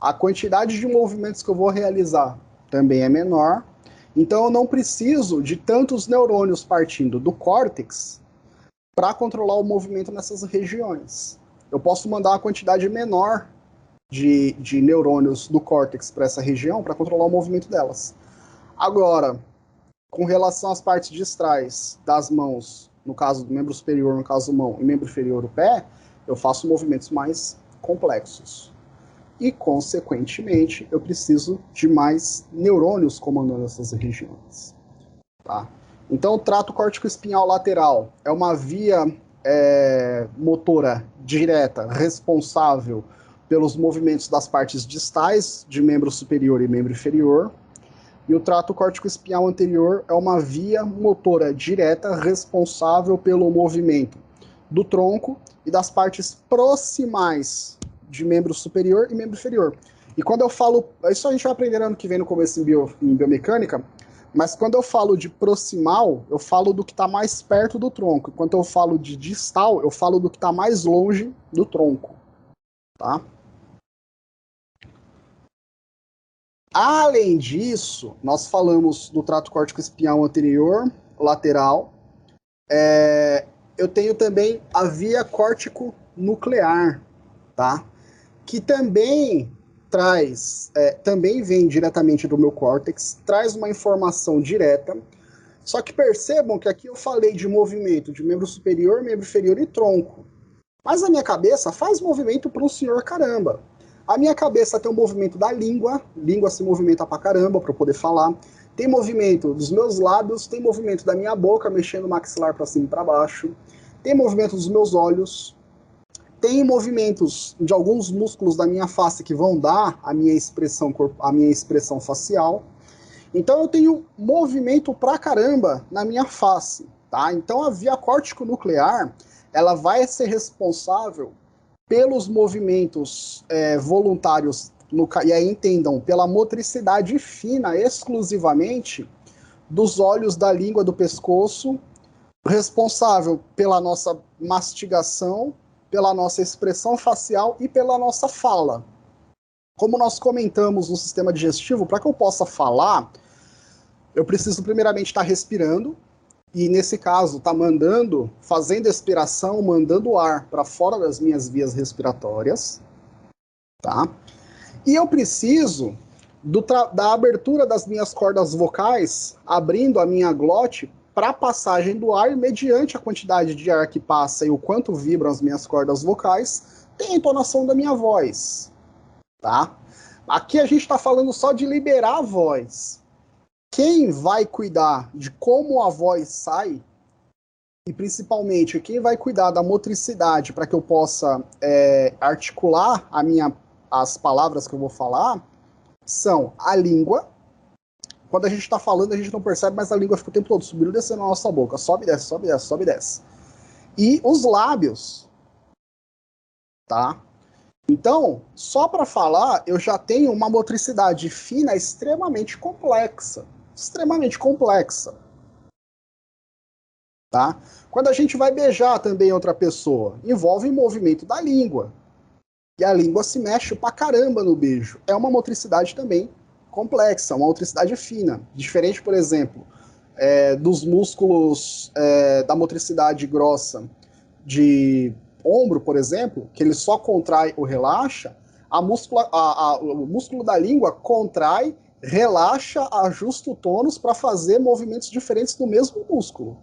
Speaker 1: A quantidade de movimentos que eu vou realizar também é menor. Então eu não preciso de tantos neurônios partindo do córtex para controlar o movimento nessas regiões. Eu posso mandar uma quantidade menor de neurônios do córtex para essa região para controlar o movimento delas. Agora, com relação às partes distrais das mãos, no caso do membro superior, no caso mão, e membro inferior, o pé, eu faço movimentos mais complexos. E, consequentemente, eu preciso de mais neurônios comandando essas regiões. Tá? Então, o trato córtico-espinhal lateral é uma via motora direta responsável pelos movimentos das partes distais de membro superior e membro inferior. E o trato córtico-espinhal anterior é uma via motora direta responsável pelo movimento do tronco e das partes proximais de membro superior e membro inferior. E quando eu falo, isso a gente vai aprender ano que vem no começo em biomecânica, mas quando eu falo de proximal, eu falo do que está mais perto do tronco. Quando eu falo de distal, eu falo do que está mais longe do tronco. Tá? Além disso, nós falamos do trato córtico-espinhal anterior, lateral. Eu tenho também a via córtico-nuclear, tá? Que também também vem diretamente do meu córtex, traz uma informação direta. Só que percebam que aqui eu falei de movimento de membro superior, membro inferior e tronco. Mas a minha cabeça faz movimento para um senhor caramba. A minha cabeça tem um movimento da língua se movimenta pra caramba para eu poder falar. Tem movimento dos meus lábios, tem movimento da minha boca, mexendo o maxilar para cima e para baixo. tem movimento dos meus olhos, tem movimentos de alguns músculos da minha face que vão dar a minha expressão facial. Então eu tenho movimento pra caramba na minha face, tá? Então a via córtico-nuclear, ela vai ser responsável pelos movimentos voluntários, e aí entendam, pela motricidade fina exclusivamente dos olhos, da língua, do pescoço, responsável pela nossa mastigação, pela nossa expressão facial e pela nossa fala. Como nós comentamos no sistema digestivo, para que eu possa falar, eu preciso primeiramente estar respirando, e nesse caso estar fazendo expiração, mandando ar para fora das minhas vias respiratórias, tá? E eu preciso da abertura das minhas cordas vocais, abrindo a minha glote para a passagem do ar, e mediante a quantidade de ar que passa e o quanto vibram as minhas cordas vocais, tem a entonação da minha voz, tá? Aqui a gente está falando só de liberar a voz. Quem vai cuidar de como a voz sai, e principalmente quem vai cuidar da motricidade para que eu possa articular as palavras que eu vou falar, são a língua. Quando a gente está falando, a gente não percebe, mas a língua fica o tempo todo subindo e descendo na nossa boca. Sobe, desce, sobe, desce, sobe, desce. E os lábios. Tá? Então, só para falar, eu já tenho uma motricidade fina extremamente complexa. Extremamente complexa. Tá? Quando a gente vai beijar também outra pessoa, envolve o movimento da língua. E a língua se mexe pra caramba no beijo. É uma motricidade também complexa, uma motricidade fina. Diferente, por exemplo, dos músculos da motricidade grossa de ombro, por exemplo, que ele só contrai ou relaxa, o músculo da língua contrai, relaxa, ajusta o tônus para fazer movimentos diferentes do mesmo músculo.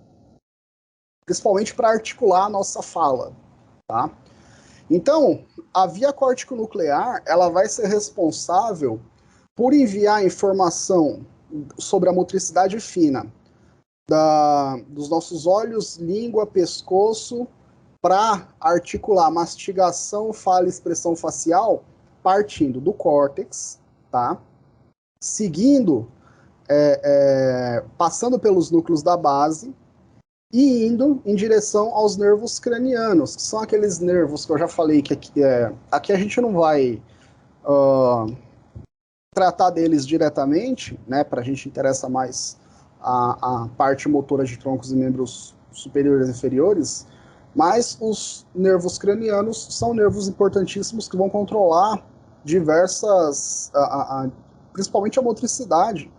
Speaker 1: Principalmente para articular a nossa fala, tá? Então, a via córtico-nuclear, ela vai ser responsável por enviar informação sobre a motricidade fina dos nossos olhos, língua, pescoço, para articular mastigação, fala e expressão facial, partindo do córtex, tá? Seguindo, passando pelos núcleos da base, e indo em direção aos nervos cranianos, que são aqueles nervos que eu já falei que aqui a gente não vai tratar deles diretamente, né? Para a gente interessa mais a parte motora de troncos e membros superiores e inferiores, mas os nervos cranianos são nervos importantíssimos que vão controlar diversas, principalmente a motricidade,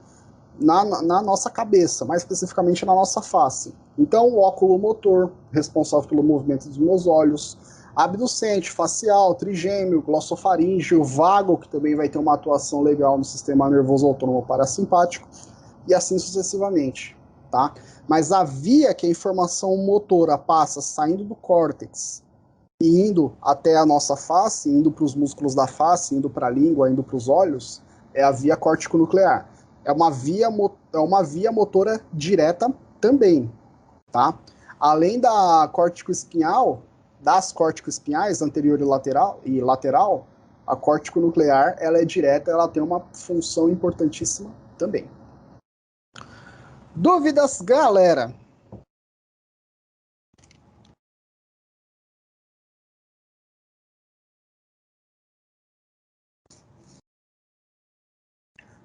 Speaker 1: na nossa cabeça, mais especificamente na nossa face. Então, o óculo motor, responsável pelo movimento dos meus olhos, abducente, facial, trigêmeo, glossofaríngeo, vago, que também vai ter uma atuação legal no sistema nervoso autônomo parasimpático, e assim sucessivamente, tá? Mas a via que a informação motora passa saindo do córtex e indo até a nossa face, indo para os músculos da face, indo para a língua, indo para os olhos, é a via córtico-nuclear. É uma via motora direta também, tá? Além da córtico-espinhal, das córtico-espinhais, anterior e lateral, a córtico-nuclear, ela é direta, ela tem uma função importantíssima também. Dúvidas, galera?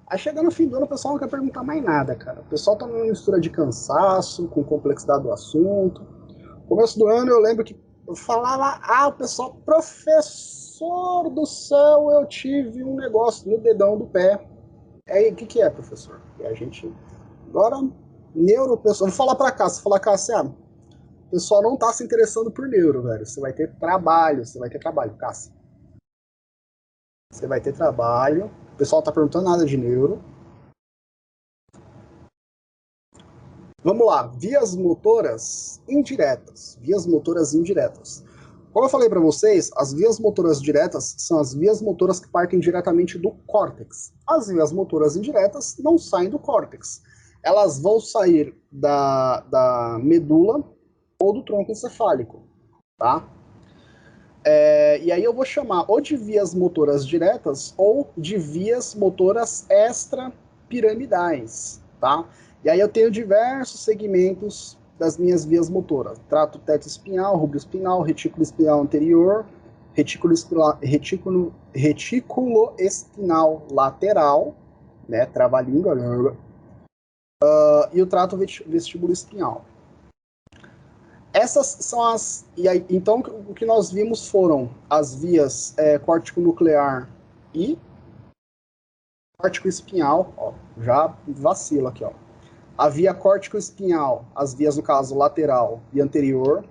Speaker 1: Aí chega no fim do ano, o pessoal não quer perguntar mais nada, cara. O pessoal tá numa mistura de cansaço, com complexidade do assunto. No começo do ano eu lembro que eu falava, o pessoal, professor do céu, eu tive um negócio no dedão do pé. Aí, o que é, professor? E a gente, agora, pessoal, vou falar pra cá, se falar cá assim, o pessoal não tá se interessando por neuro, velho. Você vai ter trabalho, Cássia. Você vai ter trabalho. O pessoal tá perguntando nada de neuro. Vamos lá, vias motoras indiretas. Como eu falei para vocês, as vias motoras diretas são as vias motoras que partem diretamente do córtex. As vias motoras indiretas não saem do córtex. Elas vão sair da medula ou do tronco encefálico, tá? E aí eu vou chamar ou de vias motoras diretas ou de vias motoras extrapiramidais, tá? E aí eu tenho diversos segmentos das minhas vias motoras. Trato teto espinhal, rubro espinal, retículo espinhal anterior, retículo espinal lateral, né, trava-língua, e o trato vestíbulo espinhal. Essas são as... E aí, então, o que nós vimos foram as vias córtico-nuclear e córtico-espinhal. Ó, já vacila aqui, ó. A via córtico-espinhal, as vias, no caso, lateral e anterior.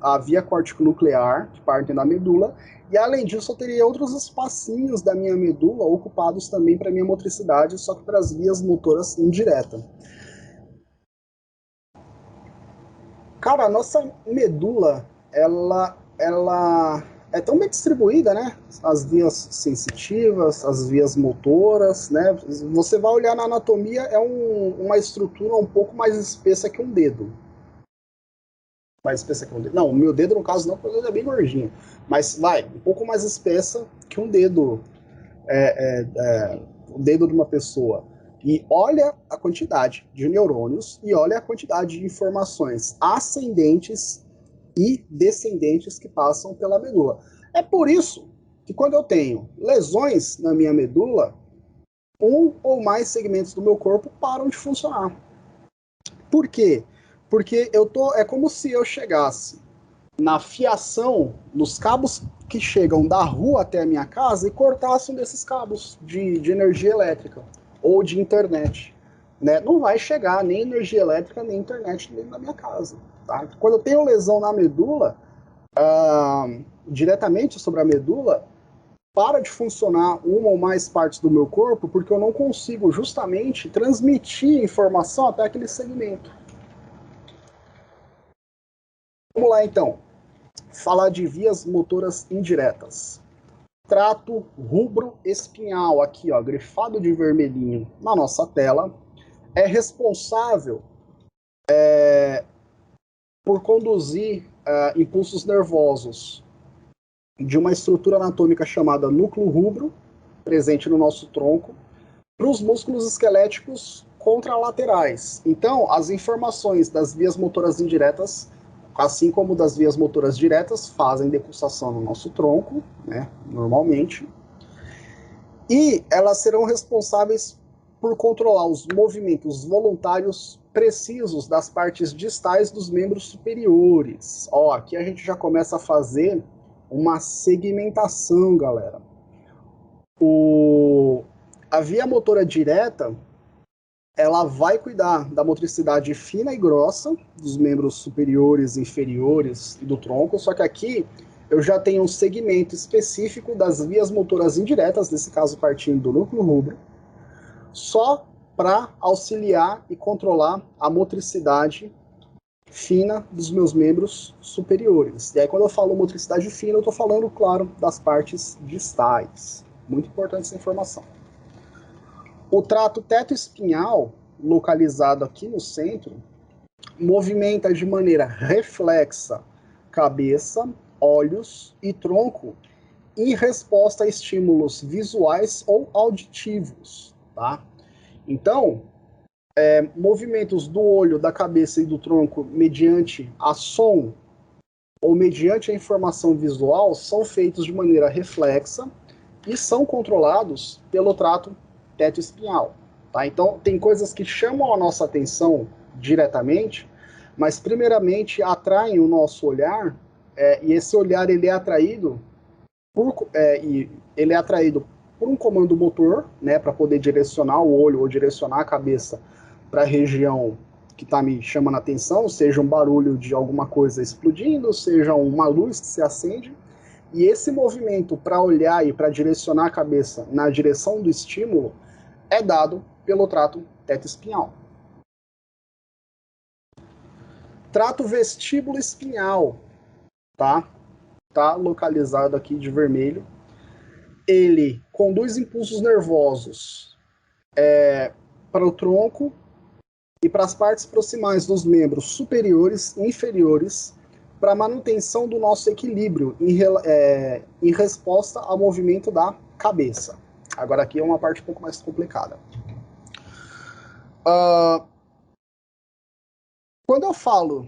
Speaker 1: A via córtico-nuclear, que partem da medula. E, além disso, eu teria outros espacinhos da minha medula ocupados também para minha motricidade, só que para as vias motoras indiretas. Cara, a nossa medula, ela é tão bem distribuída, né? As vias sensitivas, as vias motoras, né? Você vai olhar na anatomia, é uma estrutura um pouco mais espessa que um dedo. Mais espessa que um dedo. Não, o meu dedo, no caso, não, porque o dedo é bem gordinho. Mas vai, um pouco mais espessa que um dedo, o dedo de uma pessoa. E olha a quantidade de neurônios e olha a quantidade de informações ascendentes e descendentes que passam pela medula. É por isso que quando eu tenho lesões na minha medula, um ou mais segmentos do meu corpo param de funcionar. Por quê? Porque é como se eu chegasse na fiação, nos cabos que chegam da rua até a minha casa e cortasse um desses cabos de energia elétrica ou de internet, né? Não vai chegar nem energia elétrica nem internet dentro da minha casa, tá? Quando eu tenho lesão na medula, diretamente sobre a medula, para de funcionar uma ou mais partes do meu corpo porque eu não consigo justamente transmitir informação até aquele segmento. Vamos lá então, falar de vias motoras indiretas. Trato rubro espinhal, aqui ó, grifado de vermelhinho na nossa tela, é responsável por conduzir impulsos nervosos de uma estrutura anatômica chamada núcleo rubro, presente no nosso tronco, para os músculos esqueléticos contralaterais. Então, as informações das vias motoras indiretas, assim como das vias motoras diretas, fazem decussação no nosso tronco, né, normalmente, e elas serão responsáveis por controlar os movimentos voluntários precisos das partes distais dos membros superiores. Ó, aqui a gente já começa a fazer uma segmentação, galera. A via motora direta, ela vai cuidar da motricidade fina e grossa dos membros superiores, inferiores e do tronco, só que aqui eu já tenho um segmento específico das vias motoras indiretas, nesse caso partindo do núcleo rubro, só para auxiliar e controlar a motricidade fina dos meus membros superiores. E aí quando eu falo motricidade fina, eu estou falando, claro, das partes distais. Muito importante essa informação. O trato teto-espinhal, localizado aqui no centro, movimenta de maneira reflexa cabeça, olhos e tronco em resposta a estímulos visuais ou auditivos, tá? Então, movimentos do olho, da cabeça e do tronco mediante a som ou mediante a informação visual são feitos de maneira reflexa e são controlados pelo trato teto-espinhal, tá? Então, tem coisas que chamam a nossa atenção diretamente, mas primeiramente atraem o nosso olhar, e esse olhar ele é atraído por um comando motor, né, para poder direcionar o olho ou direcionar a cabeça para a região que está me chamando a atenção, seja um barulho de alguma coisa explodindo, seja uma luz que se acende, e esse movimento para olhar e para direcionar a cabeça na direção do estímulo é dado pelo trato teto-espinhal. Trato vestíbulo espinhal, tá? Tá localizado aqui de vermelho. Ele conduz impulsos nervosos para o tronco e para as partes proximais dos membros superiores e inferiores para manutenção do nosso equilíbrio em resposta ao movimento da cabeça. Agora aqui é uma parte um pouco mais complicada. Quando eu falo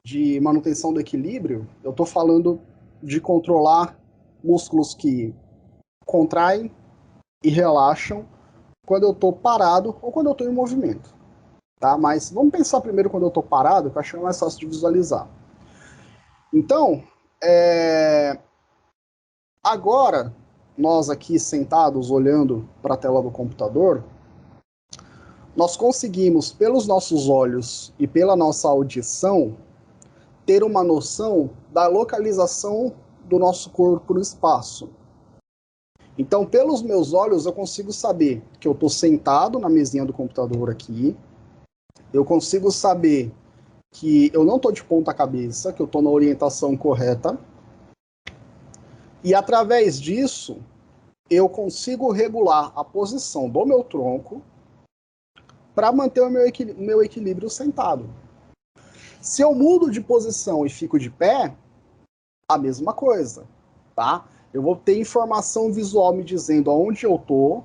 Speaker 1: de manutenção do equilíbrio, eu estou falando de controlar músculos que contraem e relaxam quando eu estou parado ou quando eu estou em movimento. Tá? Mas vamos pensar primeiro quando eu estou parado, que eu acho que é mais fácil de visualizar. Então, agora, nós aqui sentados olhando para a tela do computador, nós conseguimos, pelos nossos olhos e pela nossa audição, ter uma noção da localização do nosso corpo no espaço. Então, pelos meus olhos, eu consigo saber que eu estou sentado na mesinha do computador aqui, eu consigo saber que eu não estou de ponta cabeça, que eu estou na orientação correta, e através disso, eu consigo regular a posição do meu tronco para manter o meu equilíbrio sentado. Se eu mudo de posição e fico de pé, a mesma coisa, tá? Eu vou ter informação visual me dizendo aonde eu estou,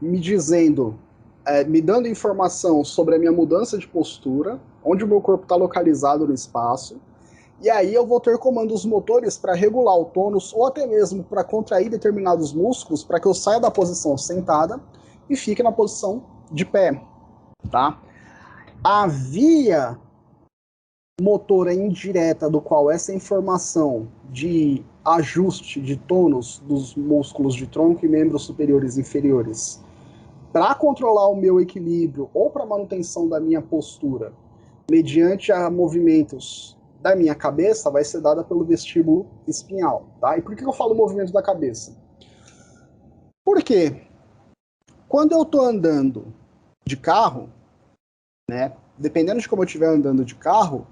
Speaker 1: me dando informação sobre a minha mudança de postura, onde o meu corpo está localizado no espaço, e aí eu vou ter comandos motores para regular o tônus ou até mesmo para contrair determinados músculos para que eu saia da posição sentada e fique na posição de pé, tá? A via motora indireta do qual essa informação de ajuste de tônus dos músculos de tronco e membros superiores e inferiores para controlar o meu equilíbrio ou para manutenção da minha postura mediante a movimentos da minha cabeça vai ser dada pelo vestíbulo espinhal, tá? E por que eu falo movimento da cabeça? Porque quando eu estou andando de carro, né, dependendo de como eu estiver andando de carro,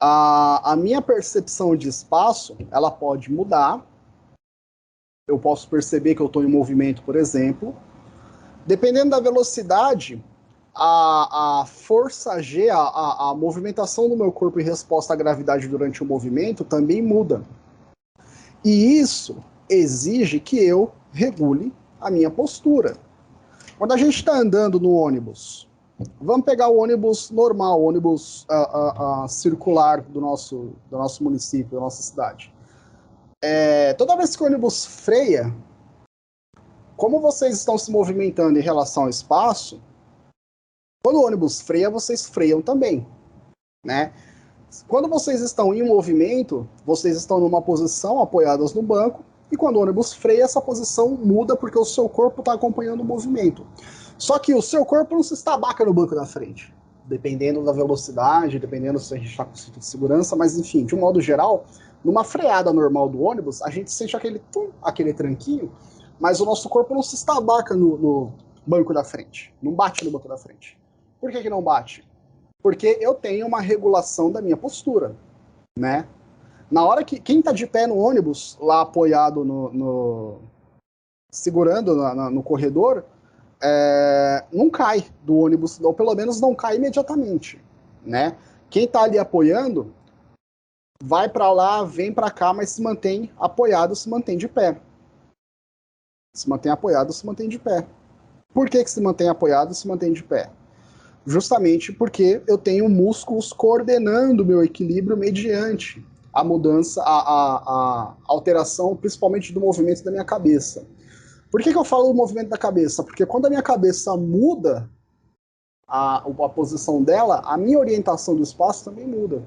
Speaker 1: a minha percepção de espaço, ela pode mudar. Eu posso perceber que eu estou em movimento, por exemplo. Dependendo da velocidade, a força G, a movimentação do meu corpo em resposta à gravidade durante o movimento também muda. E isso exige que eu regule a minha postura. Quando a gente está andando no ônibus, vamos pegar o ônibus normal, o ônibus circular do nosso município, da nossa cidade. Toda vez que o ônibus freia, como vocês estão se movimentando em relação ao espaço, quando o ônibus freia, vocês freiam também, né? Quando vocês estão em movimento, vocês estão numa posição apoiadas no banco, e quando o ônibus freia, essa posição muda porque o seu corpo está acompanhando o movimento. Só que o seu corpo não se estabaca no banco da frente, dependendo da velocidade, dependendo se a gente está com cinto de segurança, mas enfim, de um modo geral, numa freada normal do ônibus, a gente sente aquele tranquinho, mas o nosso corpo não se estabaca no banco da frente, não bate no banco da frente. Por que não bate? Porque eu tenho uma regulação da minha postura, né? Na hora que quem está de pé no ônibus, lá apoiado segurando no corredor, não cai do ônibus, ou pelo menos não cai imediatamente, né? Quem está ali apoiando vai para lá, vem para cá, mas se mantém apoiado, se mantém de pé. Se mantém apoiado, se mantém de pé. Por que se mantém apoiado e se mantém de pé? Justamente porque eu tenho músculos coordenando o meu equilíbrio mediante a mudança, a alteração, principalmente do movimento da minha cabeça. Por que eu falo do movimento da cabeça? Porque quando a minha cabeça muda a posição dela, a minha orientação do espaço também muda.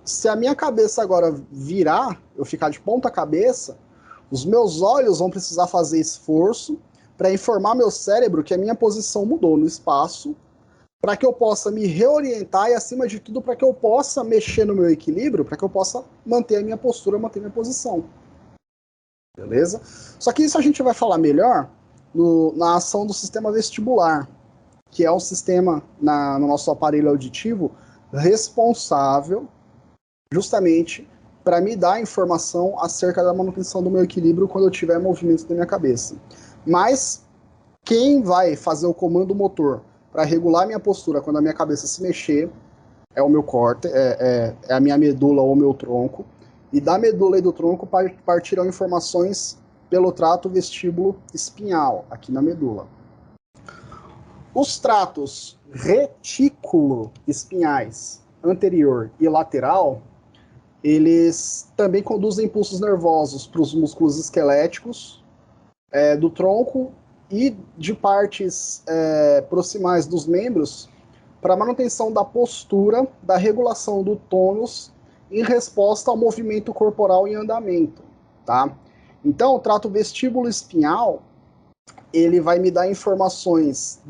Speaker 1: Se a minha cabeça agora virar, eu ficar de ponta cabeça, os meus olhos vão precisar fazer esforço para informar meu cérebro que a minha posição mudou no espaço, para que eu possa me reorientar e, acima de tudo, para que eu possa mexer no meu equilíbrio, para que eu possa manter a minha postura, manter a minha posição. Beleza? Só que isso a gente vai falar melhor na ação do sistema vestibular, que é um sistema no nosso aparelho auditivo responsável justamente para me dar informação acerca da manutenção do meu equilíbrio quando eu tiver movimento da minha cabeça. Mas quem vai fazer o comando motor para regular minha postura quando a minha cabeça se mexer é o meu córtex, é a minha medula ou o meu tronco. E da medula e do tronco partirão informações pelo trato vestíbulo espinhal, aqui na medula. Os tratos retículo espinhais anterior e lateral, eles também conduzem impulsos nervosos para os músculos esqueléticos do tronco e de partes proximais dos membros para a manutenção da postura, da regulação do tônus em resposta ao movimento corporal em andamento, tá? Então, o trato vestíbulo espinhal, ele vai me dar informações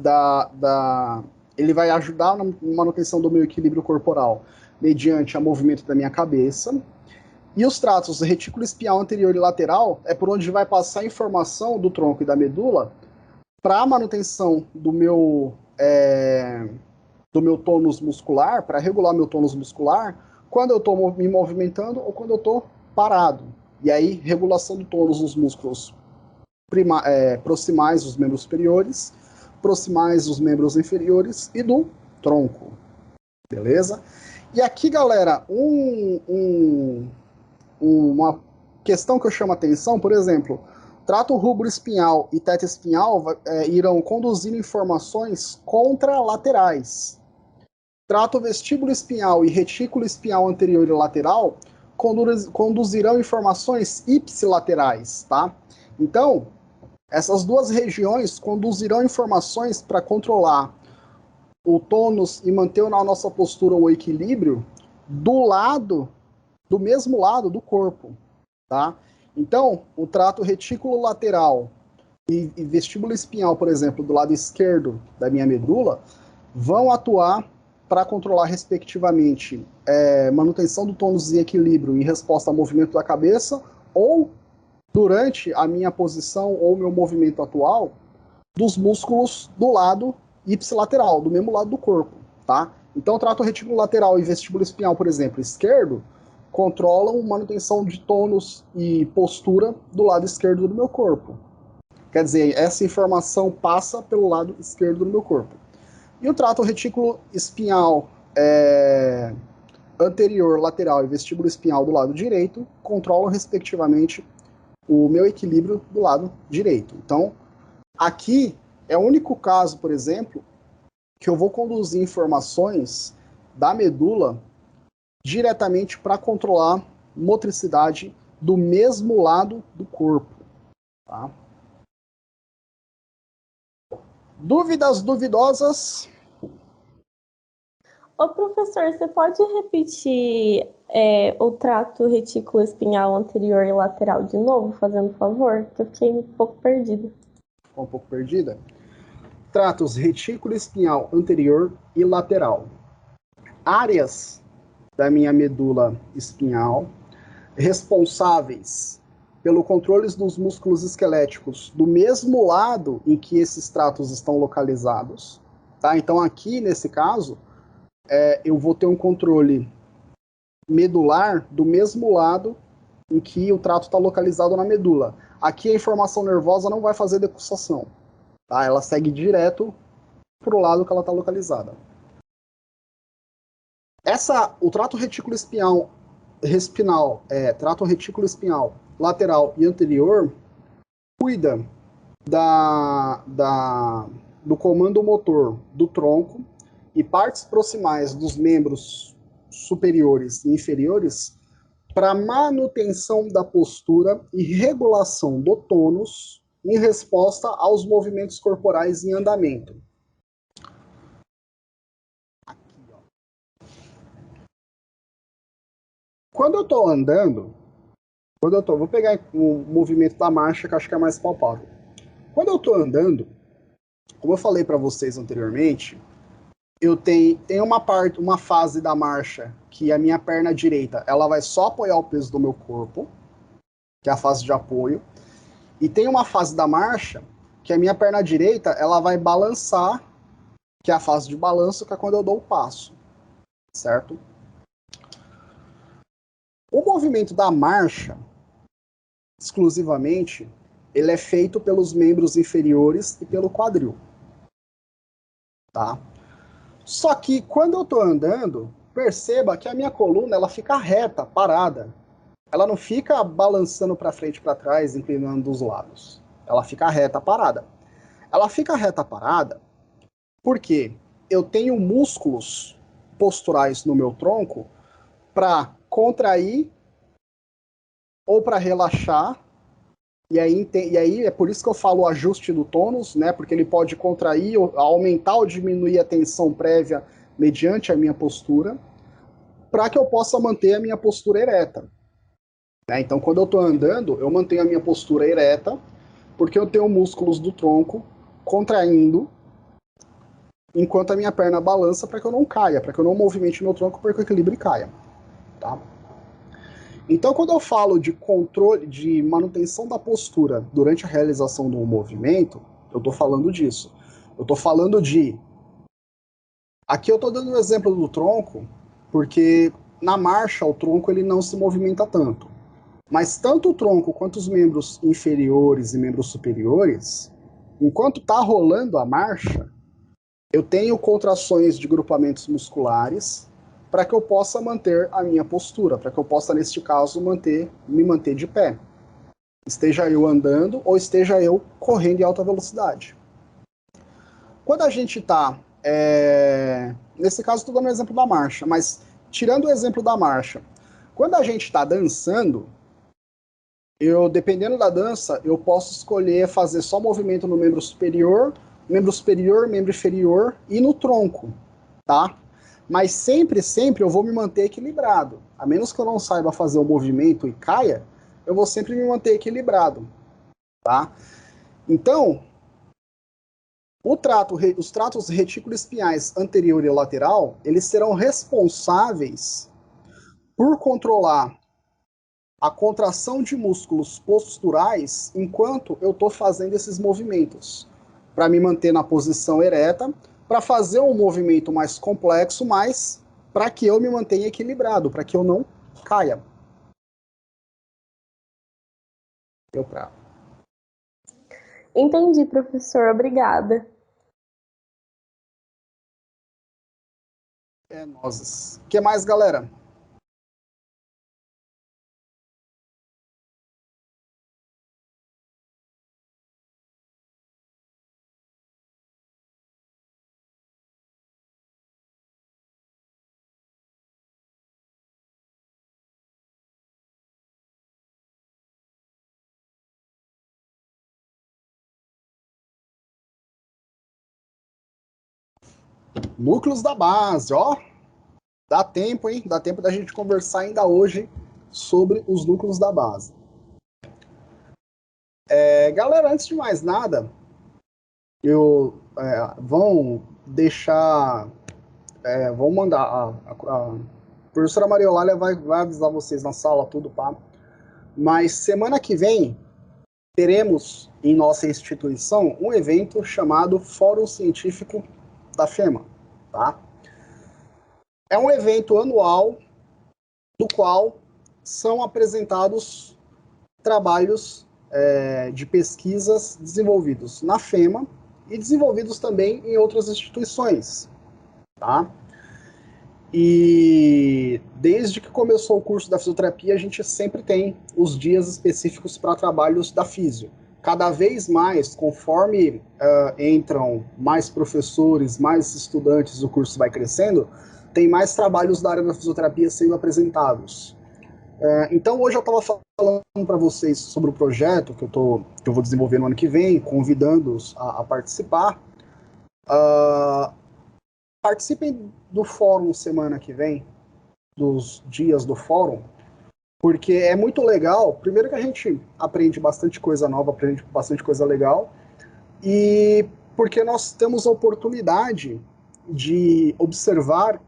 Speaker 1: ele vai ajudar na manutenção do meu equilíbrio corporal mediante o movimento da minha cabeça. E os tratos retículo espinhal anterior e lateral é por onde vai passar a informação do tronco e da medula para a manutenção do meu tônus muscular, para regular meu tônus muscular, quando eu estou me movimentando ou quando eu estou parado. E aí, regulação do tônus nos músculos proximais dos membros superiores, proximais dos membros inferiores e do tronco. Beleza? E aqui, galera, uma questão que eu chamo a atenção, por exemplo, trato rubro-espinhal e teto espinhal irão conduzir informações contralaterais. Trato vestíbulo espinhal e retículo espinhal anterior e lateral conduzirão informações ipsilaterais, tá? Então, essas duas regiões conduzirão informações para controlar o tônus e manter na nossa postura o equilíbrio do mesmo lado do corpo, tá? Então, o trato retículo lateral e vestíbulo espinhal, por exemplo, do lado esquerdo da minha medula, vão atuar para controlar, respectivamente, manutenção do tônus e equilíbrio em resposta ao movimento da cabeça ou durante a minha posição ou meu movimento atual dos músculos do lado ipsilateral, do mesmo lado do corpo, tá? Então, o trato retículo lateral e vestíbulo espinhal, por exemplo, esquerdo, controlam manutenção de tônus e postura do lado esquerdo do meu corpo. Quer dizer, essa informação passa pelo lado esquerdo do meu corpo. E o trato retículo espinhal anterior, lateral e vestíbulo espinhal do lado direito controlam, respectivamente, o meu equilíbrio do lado direito. Então, aqui é o único caso, por exemplo, que eu vou conduzir informações da medula diretamente para controlar motricidade do mesmo lado do corpo. Tá? Dúvidas duvidosas?
Speaker 2: Ô, professor, você pode repetir o trato retículo espinhal anterior e lateral de novo, fazendo favor? Que eu fiquei um pouco perdida.
Speaker 1: Ficou um pouco perdida? Tratos retículo espinhal anterior e lateral. Áreas da minha medula espinhal responsáveis pelo controle dos músculos esqueléticos do mesmo lado em que esses tratos estão localizados. Tá? Então, aqui, nesse caso, eu vou ter um controle medular do mesmo lado em que o trato está localizado na medula. Aqui a informação nervosa não vai fazer decussação. Tá? Ela segue direto para o lado que ela está localizada. O trato retículo espinhal, trato retículo espinhal lateral e anterior cuida do comando motor do tronco e partes proximais dos membros superiores e inferiores para manutenção da postura e regulação do tônus em resposta aos movimentos corporais em andamento. Quando eu estou andando, vou pegar o movimento da marcha, que eu acho que é mais palpável. Quando eu estou andando, como eu falei para vocês anteriormente, eu tenho uma fase da marcha que a minha perna direita ela vai só apoiar o peso do meu corpo, que é a fase de apoio, e tem uma fase da marcha que a minha perna direita ela vai balançar, que é a fase de balanço, que é quando eu dou o passo, certo? O movimento da marcha, exclusivamente, ele é feito pelos membros inferiores e pelo quadril. tá? Só que quando eu tô andando, perceba que a minha coluna ela fica reta, parada. Ela não fica balançando para frente e para trás, inclinando dos lados. Ela fica reta, parada. Ela fica reta, parada, porque eu tenho músculos posturais no meu tronco para contrair ou para relaxar. E aí é por isso que eu falo o ajuste do tônus, né? Porque ele pode contrair, aumentar ou diminuir a tensão prévia mediante a minha postura, para que eu possa manter a minha postura ereta. Né? Então, quando eu estou andando, eu mantenho a minha postura ereta, porque eu tenho músculos do tronco contraindo, enquanto a minha perna balança para que eu não caia, para que eu não movimente meu tronco, para que o equilíbrio caia. Tá? Então, quando eu falo de controle, de manutenção da postura durante a realização do movimento, eu estou falando disso. Eu estou falando de... Aqui eu estou dando o exemplo do tronco, porque na marcha o tronco ele não se movimenta tanto. Mas tanto o tronco quanto os membros inferiores e membros superiores, enquanto está rolando a marcha, eu tenho contrações de grupamentos musculares para que eu possa manter a minha postura, para que eu possa, neste caso, me manter de pé. Esteja eu andando ou esteja eu correndo em alta velocidade. Quando a gente está... Nesse caso, estou dando um exemplo da marcha, mas tirando o exemplo da marcha, quando a gente está dançando, dependendo da dança, eu posso escolher fazer só movimento no membro superior, membro inferior e no tronco, tá? Mas sempre eu vou me manter equilibrado. A menos que eu não saiba fazer o movimento e caia, eu vou sempre me manter equilibrado, tá? Então, os tratos retículo-espinhais anterior e lateral, eles serão responsáveis por controlar a contração de músculos posturais enquanto eu estou fazendo esses movimentos, para me manter na posição ereta, para fazer um movimento mais complexo, mas para que eu me mantenha equilibrado, para que eu não caia.
Speaker 2: Entendi, professor. Obrigada.
Speaker 1: Nozes. O que mais, galera? Núcleos da base, ó. Dá tempo, hein? Dá tempo da gente conversar ainda hoje sobre os núcleos da base. Galera, antes de mais nada, vão deixar... vão mandar... A professora Maria Eulália vai avisar vocês na sala, tudo, pá. Mas semana que vem, teremos em nossa instituição um evento chamado Fórum Científico da FEMA, tá? É um evento anual do qual são apresentados trabalhos de pesquisas desenvolvidos na FEMA e desenvolvidos também em outras instituições, tá? E desde que começou o curso da fisioterapia, a gente sempre tem os dias específicos para trabalhos da físio. Cada vez mais, conforme entram mais professores, mais estudantes, o curso vai crescendo, tem mais trabalhos da área da fisioterapia sendo apresentados. Então hoje eu estava falando para vocês sobre o projeto que eu vou desenvolver no ano que vem, convidando-os a participar. Participem do fórum semana que vem, dos dias do fórum, porque é muito legal. Primeiro que a gente aprende bastante coisa nova, aprende bastante coisa legal, e porque nós temos a oportunidade de observar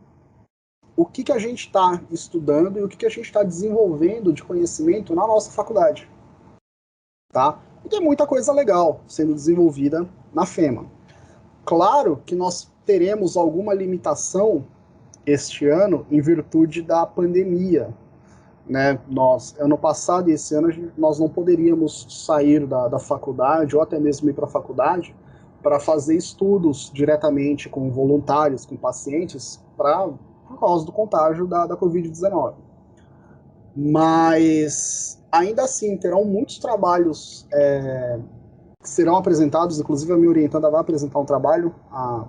Speaker 1: o que a gente está estudando e o que a gente está desenvolvendo de conhecimento na nossa faculdade. Tá? E tem muita coisa legal sendo desenvolvida na FEMA. Claro que nós teremos alguma limitação este ano em virtude da pandemia. Né? Ano passado e esse ano, nós não poderíamos sair da faculdade ou até mesmo ir para a faculdade para fazer estudos diretamente com voluntários, com pacientes, por causa do contágio da Covid-19. Mas, ainda assim, terão muitos trabalhos que serão apresentados, inclusive a minha orientanda vai apresentar um trabalho, a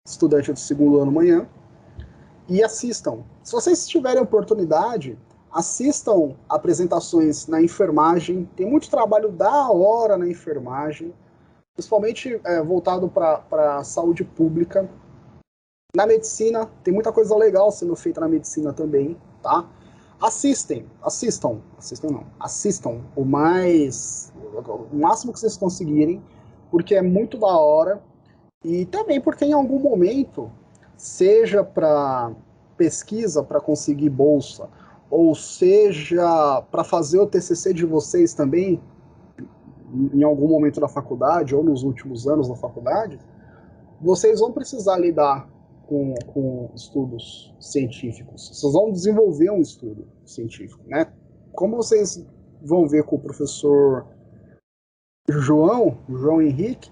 Speaker 1: estudante do segundo ano amanhã, e assistam. Se vocês tiverem oportunidade, assistam apresentações na enfermagem, tem muito trabalho da hora na enfermagem, principalmente voltado para a saúde pública. Na medicina, tem muita coisa legal sendo feita na medicina também, tá? Assistam o máximo que vocês conseguirem, porque é muito da hora, e também porque em algum momento, seja para pesquisa, para conseguir bolsa, ou seja para fazer o TCC de vocês também, em algum momento da faculdade, ou nos últimos anos da faculdade, vocês vão precisar lidar com estudos científicos. Vocês vão desenvolver um estudo científico, né? Como vocês vão ver com o professor João Henrique,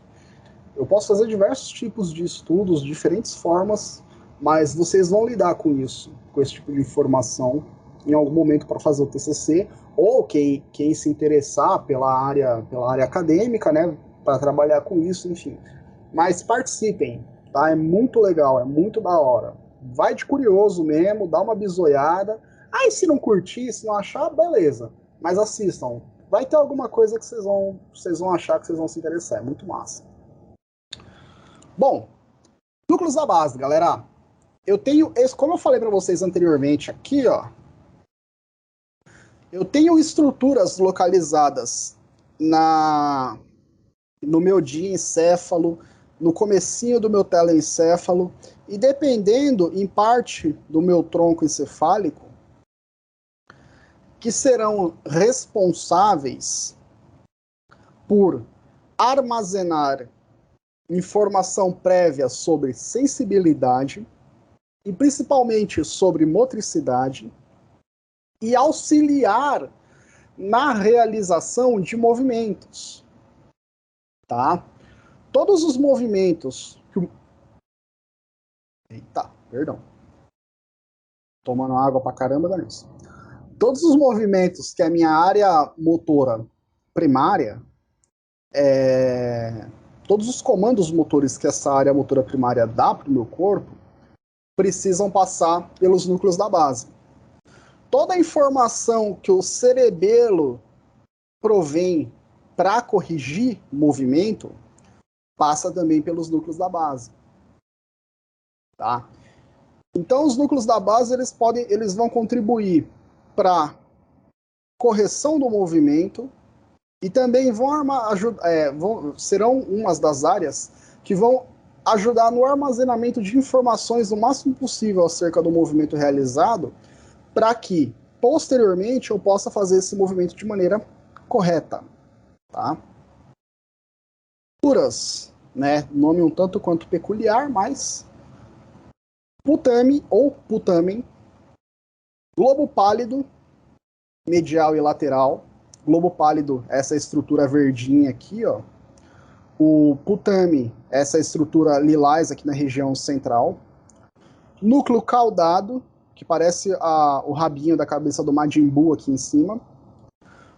Speaker 1: eu posso fazer diversos tipos de estudos, diferentes formas, mas vocês vão lidar com isso, com esse tipo de informação, em algum momento para fazer o TCC, ou quem se interessar pela área acadêmica, né, para trabalhar com isso, enfim. Mas participem, tá? É muito legal, é muito da hora. Vai de curioso mesmo, dá uma bisoiada. Aí se não curtir, se não achar, beleza. Mas assistam. Vai ter alguma coisa que vocês vão achar, que vocês vão se interessar. É muito massa. Bom, núcleos da base, galera. Eu tenho, como eu falei para vocês anteriormente aqui, ó. Eu tenho estruturas localizadas no meu diencéfalo, no comecinho do meu telencéfalo, e dependendo, em parte, do meu tronco encefálico, que serão responsáveis por armazenar informação prévia sobre sensibilidade, e principalmente sobre motricidade, e auxiliar na realização de movimentos. Tá? Todos os movimentos que Eita, perdão. Tomando água pra caramba, dá isso. Todos os movimentos que a minha área motora primária, todos os comandos motores que essa área motora primária dá para o meu corpo, precisam passar pelos núcleos da base. Toda a informação que o cerebelo provém para corrigir movimento passa também pelos núcleos da base. Tá? Então, os núcleos da base eles vão contribuir para correção do movimento e também serão umas das áreas que vão ajudar no armazenamento de informações o máximo possível acerca do movimento realizado, para que, posteriormente, eu possa fazer esse movimento de maneira correta. Tá? Estruturas, né? Nome um tanto quanto peculiar, mas putame ou putamen, globo pálido, medial e lateral. Globo pálido, essa estrutura verdinha aqui, ó. O putame, essa estrutura lilás aqui na região central. Núcleo caudado, que parece o rabinho da cabeça do Majin Buu aqui em cima.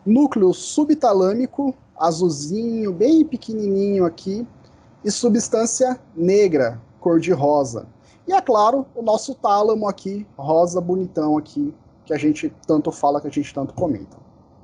Speaker 1: Núcleo subtalâmico, azulzinho, bem pequenininho aqui. E substância negra, cor de rosa. E é claro, o nosso tálamo aqui, rosa bonitão aqui, que a gente tanto fala, que a gente tanto comenta.